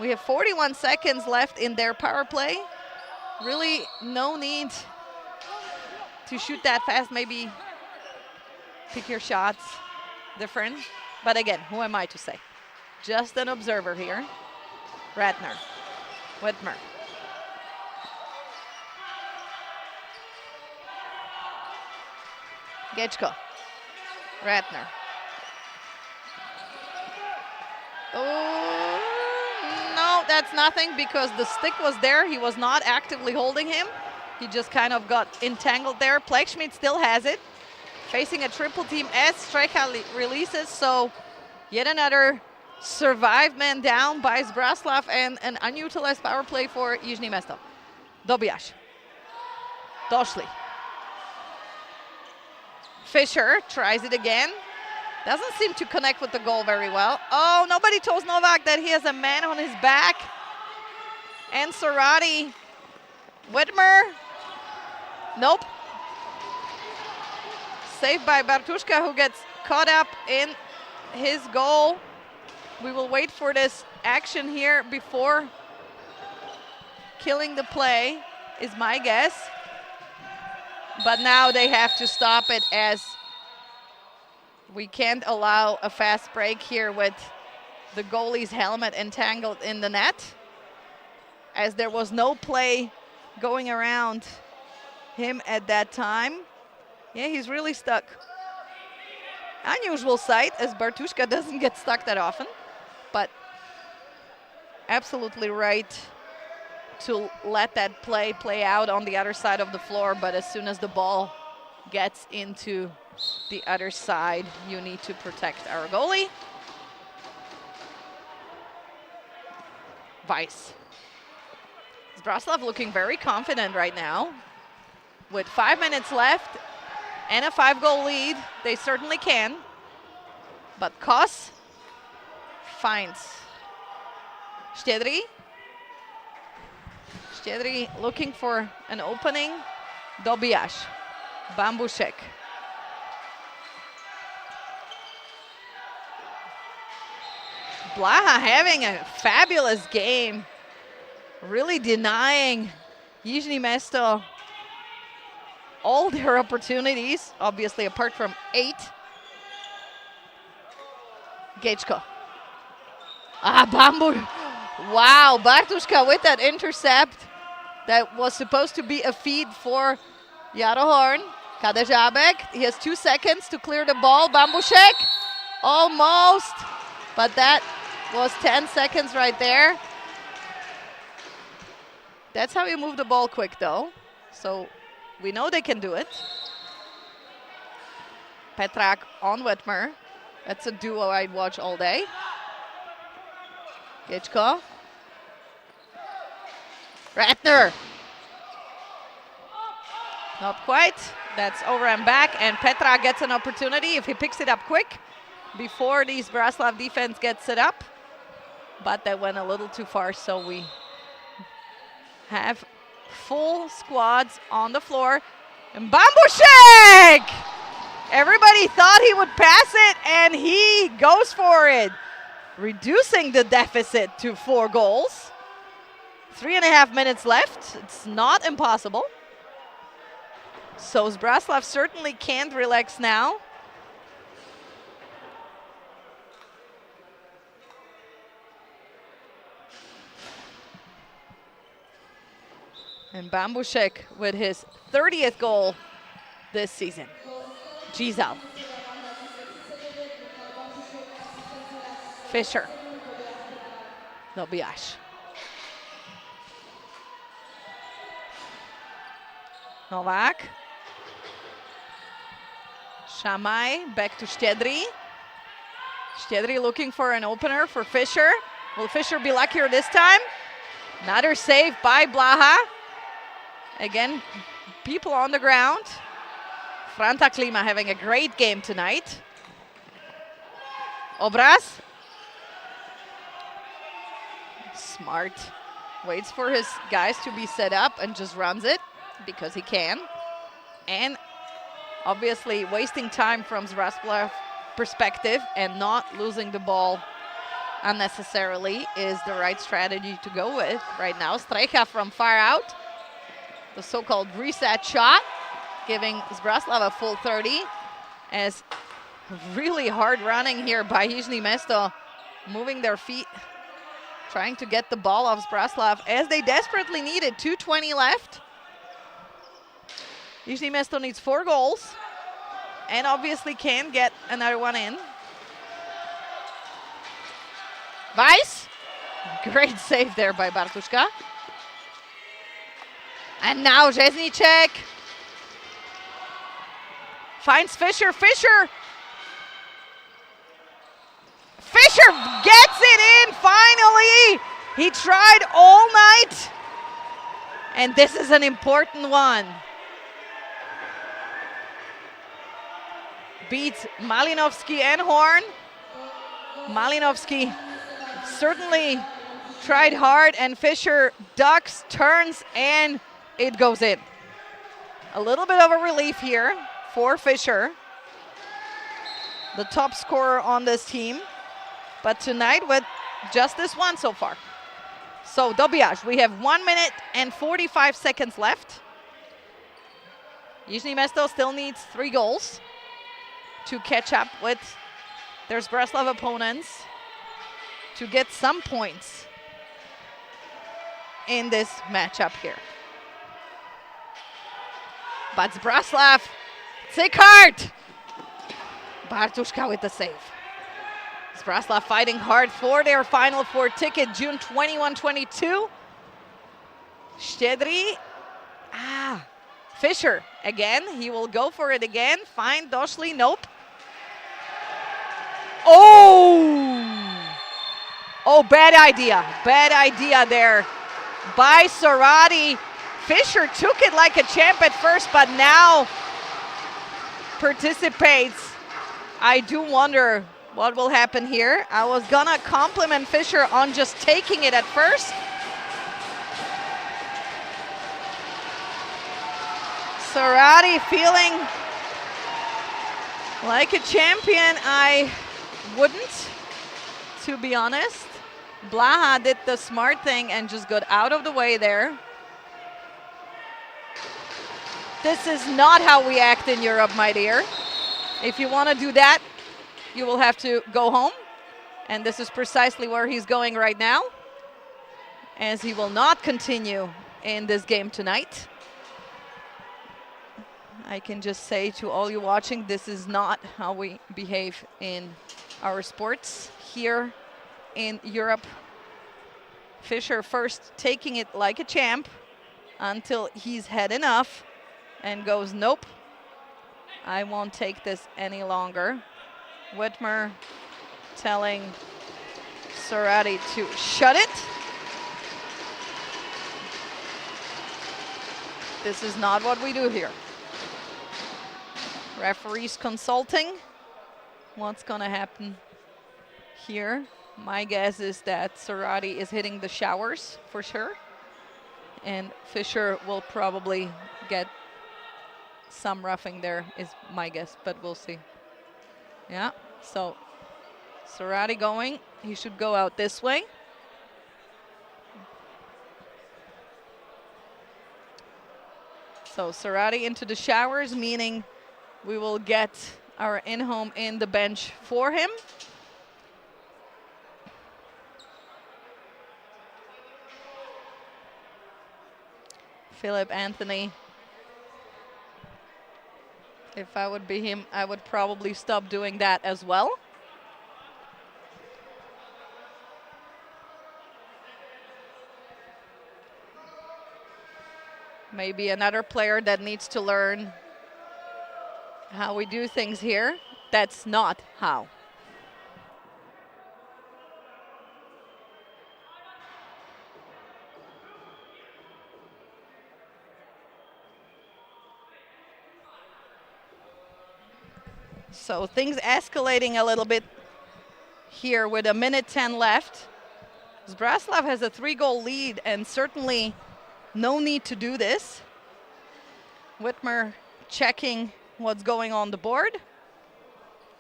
Speaker 1: We have 41 seconds left in their power play. Really no need to shoot that fast. Maybe pick your shots different. But again, who am I to say? Just an observer here. Ratner, Whitmer. Gečko, Ratner. Oh, no, that's nothing because the stick was there. He was not actively holding him. He just kind of got entangled there. Blechschmidt still has it. Facing a triple team as Strecha releases. So yet another survived man down by Zbraslav and an unutilized power play for Jižní Město. Dobijaš. Doshli. Fischer tries it again. Doesn't seem to connect with the goal very well. Oh, nobody told Novak that he has a man on his back. And Sarati. Whitmer. Nope. Saved by Bartuška, who gets caught up in his goal. We will wait for this action here before killing the play, is my guess. But now they have to stop it, as we can't allow a fast break here with the goalie's helmet entangled in the net, as there was no play going around him at that time. Yeah, he's really stuck. Unusual sight, as Bartuška doesn't get stuck that often, but absolutely right to let that play out on the other side of the floor. But as soon as the ball gets into the other side, you need to protect our goalie. Weiss. Zbraslav looking very confident right now. With 5 minutes left and a 5-goal lead, they certainly can. But Kos finds Štedrý. Štedrý looking for an opening. Dobijaš. Bambušek. Blaha having a fabulous game. Really denying Jižní Město all their opportunities, obviously apart from 8. Gečko. Bambu. Wow, Bartuška with that intercept. That was supposed to be a feed for Jarohorn. Kadežábek, he has 2 seconds to clear the ball. Bambušek, almost, but that was 10 seconds right there. That's how you move the ball quick though. So we know they can do it. Petrak on Whitmer. That's a duo I'd watch all day. Gečko. Ratner. Not quite. That's over and back, and Petrak gets an opportunity if he picks it up quick before the Zbraslav defense gets it up. But that went a little too far, so we have full squads on the floor. And Bambušek! Everybody thought he would pass it, and he goes for it, reducing the deficit to 4 goals. 3.5 minutes left. It's not impossible. So Zbraslav certainly can't relax now. And Bambušek with his 30th goal this season. Gizal. Fisher. Dobijaš. Novak. Shamai back to Štedrý. Štedrý looking for an opener for Fisher. Will Fisher be luckier this time? Another save by Blaha. Again, people on the ground. Franta Klima having a great game tonight. Obraz. Smart. Waits for his guys to be set up and just runs it because he can. And obviously wasting time from Zbraslav perspective and not losing the ball unnecessarily is the right strategy to go with right now. Strecha from far out. The so-called reset shot, giving Zbraslav a full 30. As really hard running here by Jižní Město, moving their feet, trying to get the ball off Zbraslav as they desperately need it. 2:20 left. Jižní Město needs 4 goals and obviously can get another one in. Weiss, great save there by Bartuška. And now Žezníček finds Fisher. Fisher gets it in finally. He tried all night. And this is an important one. Beats Malinovsky and Horn. Malinovsky certainly tried hard, and Fisher ducks, turns, and it goes in. A little bit of a relief here for Fisher, the top scorer on this team. But tonight with just this one so far. So Dobijaš, we have 1 minute and 45 seconds left. Jižní Město still needs 3 goals to catch up with their Zbraslav opponents to get some points in this matchup here. But Zbraslav, Zikart! Bartuška with the save. Zbraslav fighting hard for their Final Four ticket, June 21-22. Štedrý. Fisher again. He will go for it again. Find Došli. Nope. Oh, bad idea. Bad idea there by Sorati. Fisher took it like a champ at first, but now participates. I do wonder what will happen here. I was gonna compliment Fisher on just taking it at first. Cerati feeling like a champion. I wouldn't, to be honest. Blaha did the smart thing and just got out of the way there. This is not how we act in Europe, my dear. If you want to do that, you will have to go home. And this is precisely where he's going right now, as he will not continue in this game tonight. I can just say to all you watching, this is not how we behave in our sports here in Europe. Fischer first taking it like a champ until he's had enough and goes, nope, I won't take this any longer. Whitmer telling Cerati to shut it. This is not what we do here. Referees consulting. What's gonna happen here? My guess is that Cerati is hitting the showers for sure. And Fischer will probably get some roughing there, is my guess, but we'll see. Yeah, so Cerati going, he should go out this way. So Cerati into the showers, meaning we will get our in-home in the bench for him. Philip Anthony. If I would be him, I would probably stop doing that as well. Maybe another player that needs to learn how we do things here. That's not how. So things escalating a little bit here with 1:10 left. Zbraslav has a 3-goal lead and certainly no need to do this. Whitmer checking what's going on the board.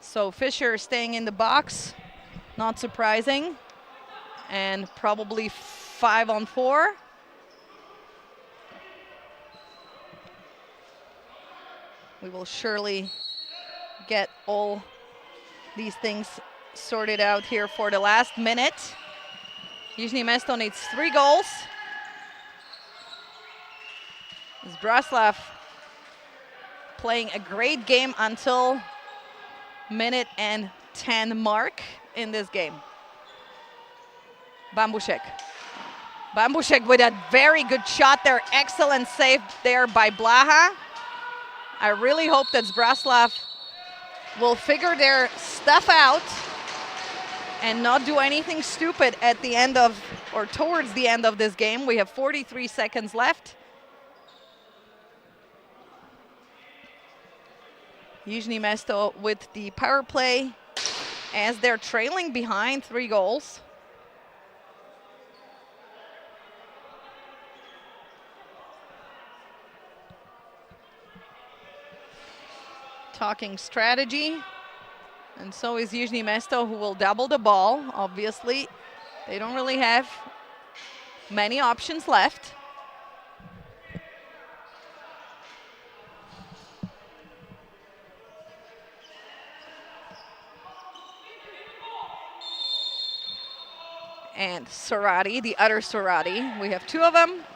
Speaker 1: So Fischer staying in the box, not surprising. And probably 5-on-4. We will surely get all these things sorted out here for the last minute. Jižní Město needs 3 goals. Zbraslav playing a great game until 1:10 mark in this game. Bambušek. Bambušek with a very good shot there. Excellent save there by Blaha. I really hope that Zbraslav will figure their stuff out and not do anything stupid at the end of, or towards the end of this game. We have 43 seconds left. Jižní Město with the power play as they're trailing behind 3 goals. Talking strategy, and so is Jižní Město, who will double the ball. Obviously, they don't really have many options left. And Cerati, the other Cerati. We have 2 of them.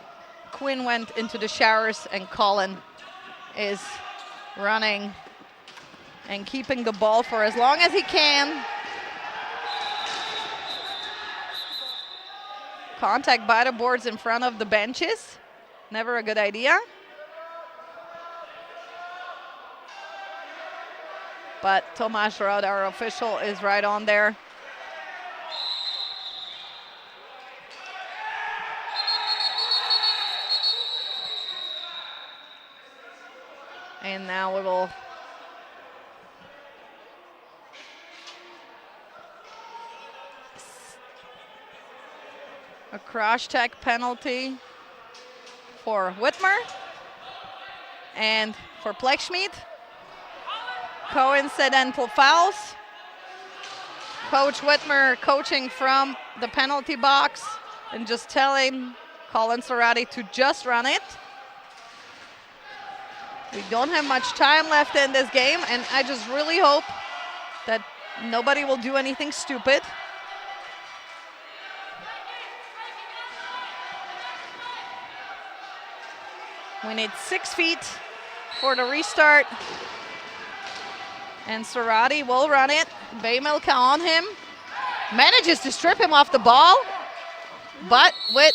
Speaker 1: Quinn went into the showers and Colin is running and keeping the ball for as long as he can. Contact by the boards in front of the benches. Never a good idea. But Tomáš Rod, our official, is right on there. And now we will a cross-check penalty for Whitmer. And for Plekschmidt, coincidental fouls. Coach Whitmer coaching from the penalty box and just telling Colin Cerati to just run it. We don't have much time left in this game, and I just really hope that nobody will do anything stupid. We need 6 feet for the restart. And Cerati will run it. Vejmelka on him. Manages to strip him off the ball. But with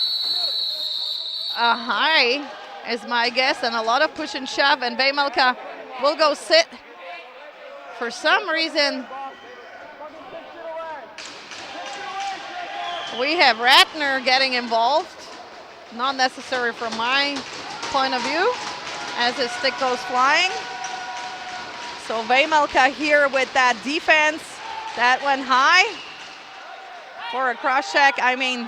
Speaker 1: a high is my guess, and a lot of push and shove, and Vejmelka will go sit. For some reason, we have Ratner getting involved. Not necessary from my point of view, as his stick goes flying. So Vejmelka here with that defense. That went high for a cross check. I mean,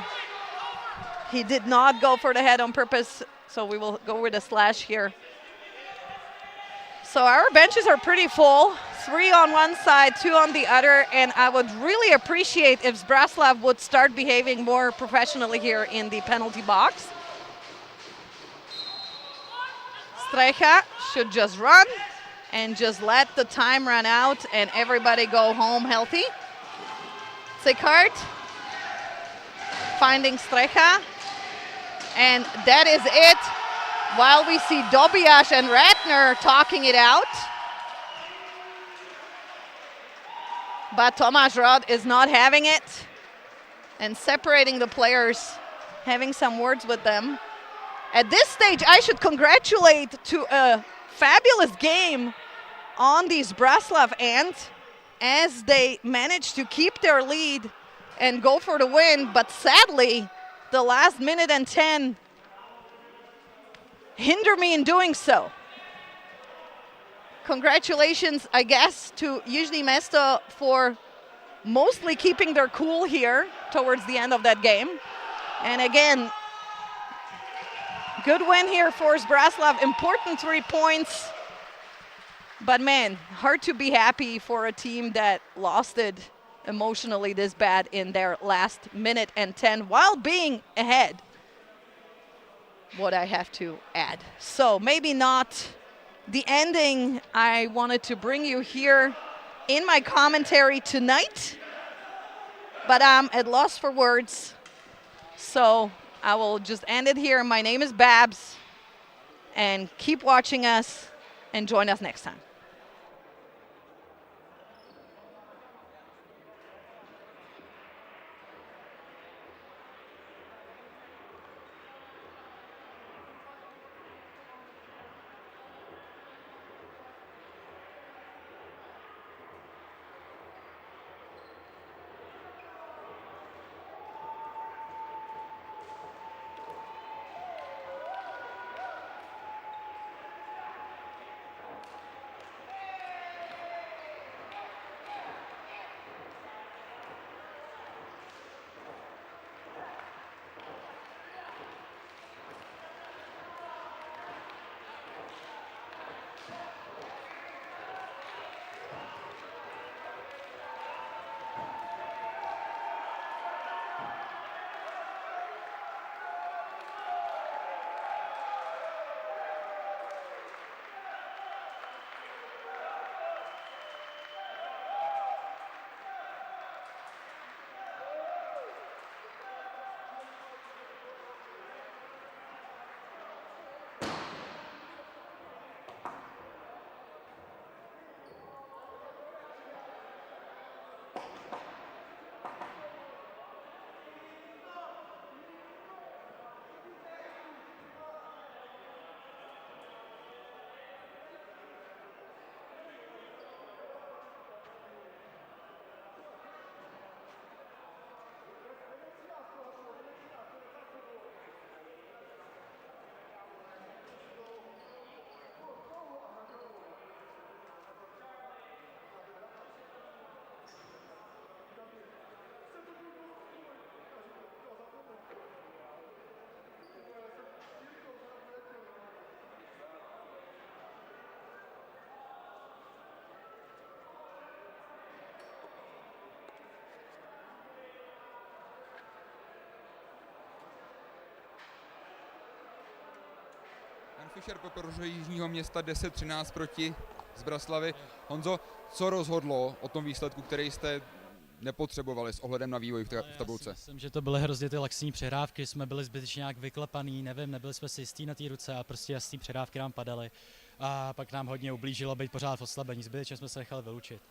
Speaker 1: he did not go for the head on purpose, so we will go with a slash here. So our benches are pretty full. 3 on one side, 2 on the other, and I would really appreciate if Zbraslav would start behaving more professionally here in the penalty box. Strecha should just run and just let the time run out and everybody go home healthy. Zickart finding Strecha, and that is it. While we see Dobiash and Ratner talking it out. But Tomáš Rod is not having it and separating the players, having some words with them. At this stage, I should congratulate to a fabulous game on the Zbraslav end, as they managed to keep their lead and go for the win. But sadly, the last minute and 10 hinder me in doing so. Congratulations, I guess, to Jižní Město for mostly keeping their cool here towards the end of that game. And again, good win here for Zbraslav, important 3 points. But man, hard to be happy for a team that lost it emotionally this bad in their last minute and 10 while being ahead. What I have to add. So maybe not the ending I wanted to bring you here in my commentary tonight, but I'm at loss for words. So I will just end it here. My name is Babs, and keep watching us and join us next time.
Speaker 2: Fischer poprožil Jižního Města 10-13 proti Zbraslavi. Honzo, co rozhodlo o tom výsledku, který jste nepotřebovali s ohledem na vývoj v tabulce?
Speaker 3: Já si myslím, že to byly hrozně ty laxní přehrávky, jsme byli zbytečně nějak vyklepaný, nevím, nebyli jsme si jistí na té ruce a prostě jasný přehrávky nám padaly. A pak nám hodně ublížilo být pořád v oslabení, zbytečně jsme se nechali vylučit.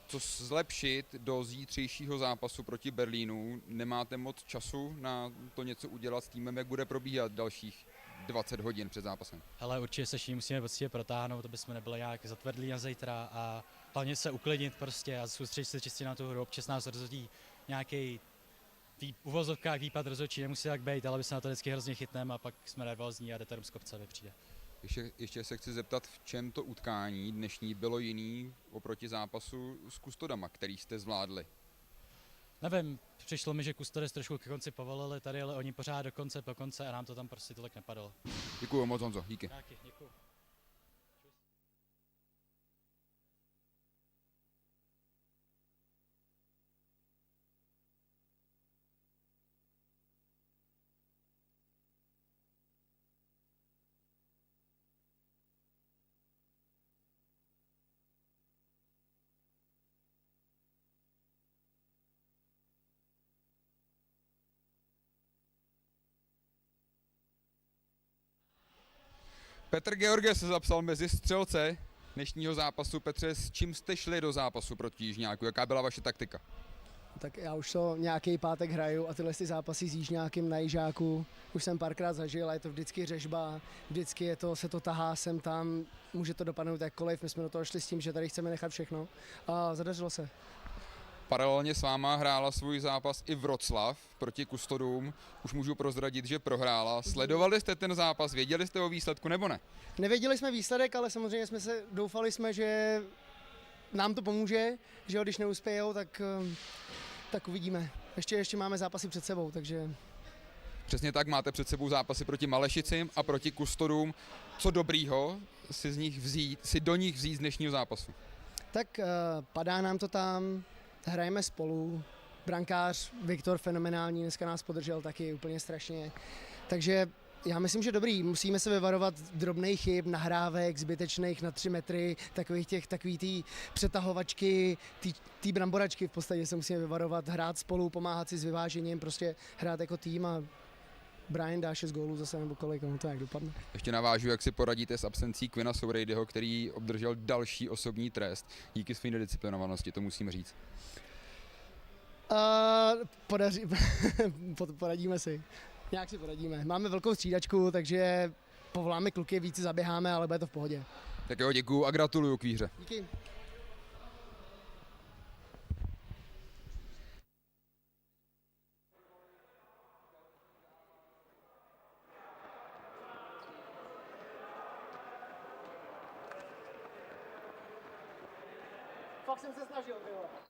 Speaker 2: Co zlepšit do zítřejšího zápasu proti Berlínu? Nemáte moc času na to něco udělat s týmem, jak bude probíhat dalších 20 hodin před zápasem?
Speaker 3: Hele, určitě se všichni musíme poctivě protáhnout, aby jsme nebyli nějak zatvrdlí na zítra a hlavně se uklidnit prostě a soustředit se čistě na tu hru. Občas nás rozhodí nějaký uvozovkách výpad rozhodčí, nemusí tak být, ale my se na to vždycky hrozně chytneme a pak jsme nervózní a jdete z kopce, vypřijde.
Speaker 2: Ještě se chci zeptat, v čem to utkání dnešní bylo jiný oproti zápasu s Kustodama, který jste zvládli?
Speaker 3: Nevím, přišlo mi, že Kustodes trošku ke konci povolili tady, ale oni pořád do konce, po konce a nám to tam prostě tolik nepadalo.
Speaker 2: Děkuju moc, Honzo, díky.
Speaker 3: Taky, děkuju.
Speaker 2: Petr George se zapsal mezi střelce dnešního zápasu. Petře, s čím jste šli do zápasu proti Jižňáku? Jaká byla vaše taktika?
Speaker 4: Tak já už to nějaký pátek hraju a tyhle zápasy s Jižňákem na Jižáku už jsem párkrát zažil a je to vždycky řežba, vždycky se to tahá sem tam, může to dopadnout jakkoliv, my jsme do toho šli s tím, že tady chceme nechat všechno a zadařilo se.
Speaker 2: Paralelně s váma hrála svůj zápas i Wroclav proti Kustodům. Už můžu prozradit, že prohrála. Sledovali jste ten zápas, věděli jste o výsledku nebo ne?
Speaker 4: Nevěděli jsme výsledek, ale samozřejmě doufali jsme, že nám to pomůže, že když neuspějou, tak uvidíme. Ještě máme zápasy před sebou, takže...
Speaker 2: Přesně tak, máte před sebou zápasy proti Malešicím a proti Kustodům. Co dobrýho si do nich vzít z dnešního zápasu?
Speaker 4: Tak padá nám to tam, hrajeme spolu, brankář Viktor fenomenální, dneska nás podržel taky úplně strašně, takže já myslím, že dobrý, musíme se vyvarovat drobných chyb, nahrávek, zbytečných na 3 metry, takový ty přetahovačky, ty bramboračky v podstatě se musíme vyvarovat, hrát spolu, pomáhat si s vyvážením, prostě hrát jako tým a Brian dá 6 gólů zase nebo kolik, to jak dopadne.
Speaker 2: Ještě navážu, jak si poradíte s absencí Quina Sourejdyho, který obdržel další osobní trest. Díky své nedisciplinovanosti, to musím říct.
Speaker 4: Poradíme si. Nějak si poradíme. Máme velkou střídačku, takže povoláme kluky, víc si zaběháme, ale bude to v pohodě.
Speaker 2: Tak jo, děkuju a gratuluju k výhře.
Speaker 4: Díky. Fakt jsem se snažil, jo.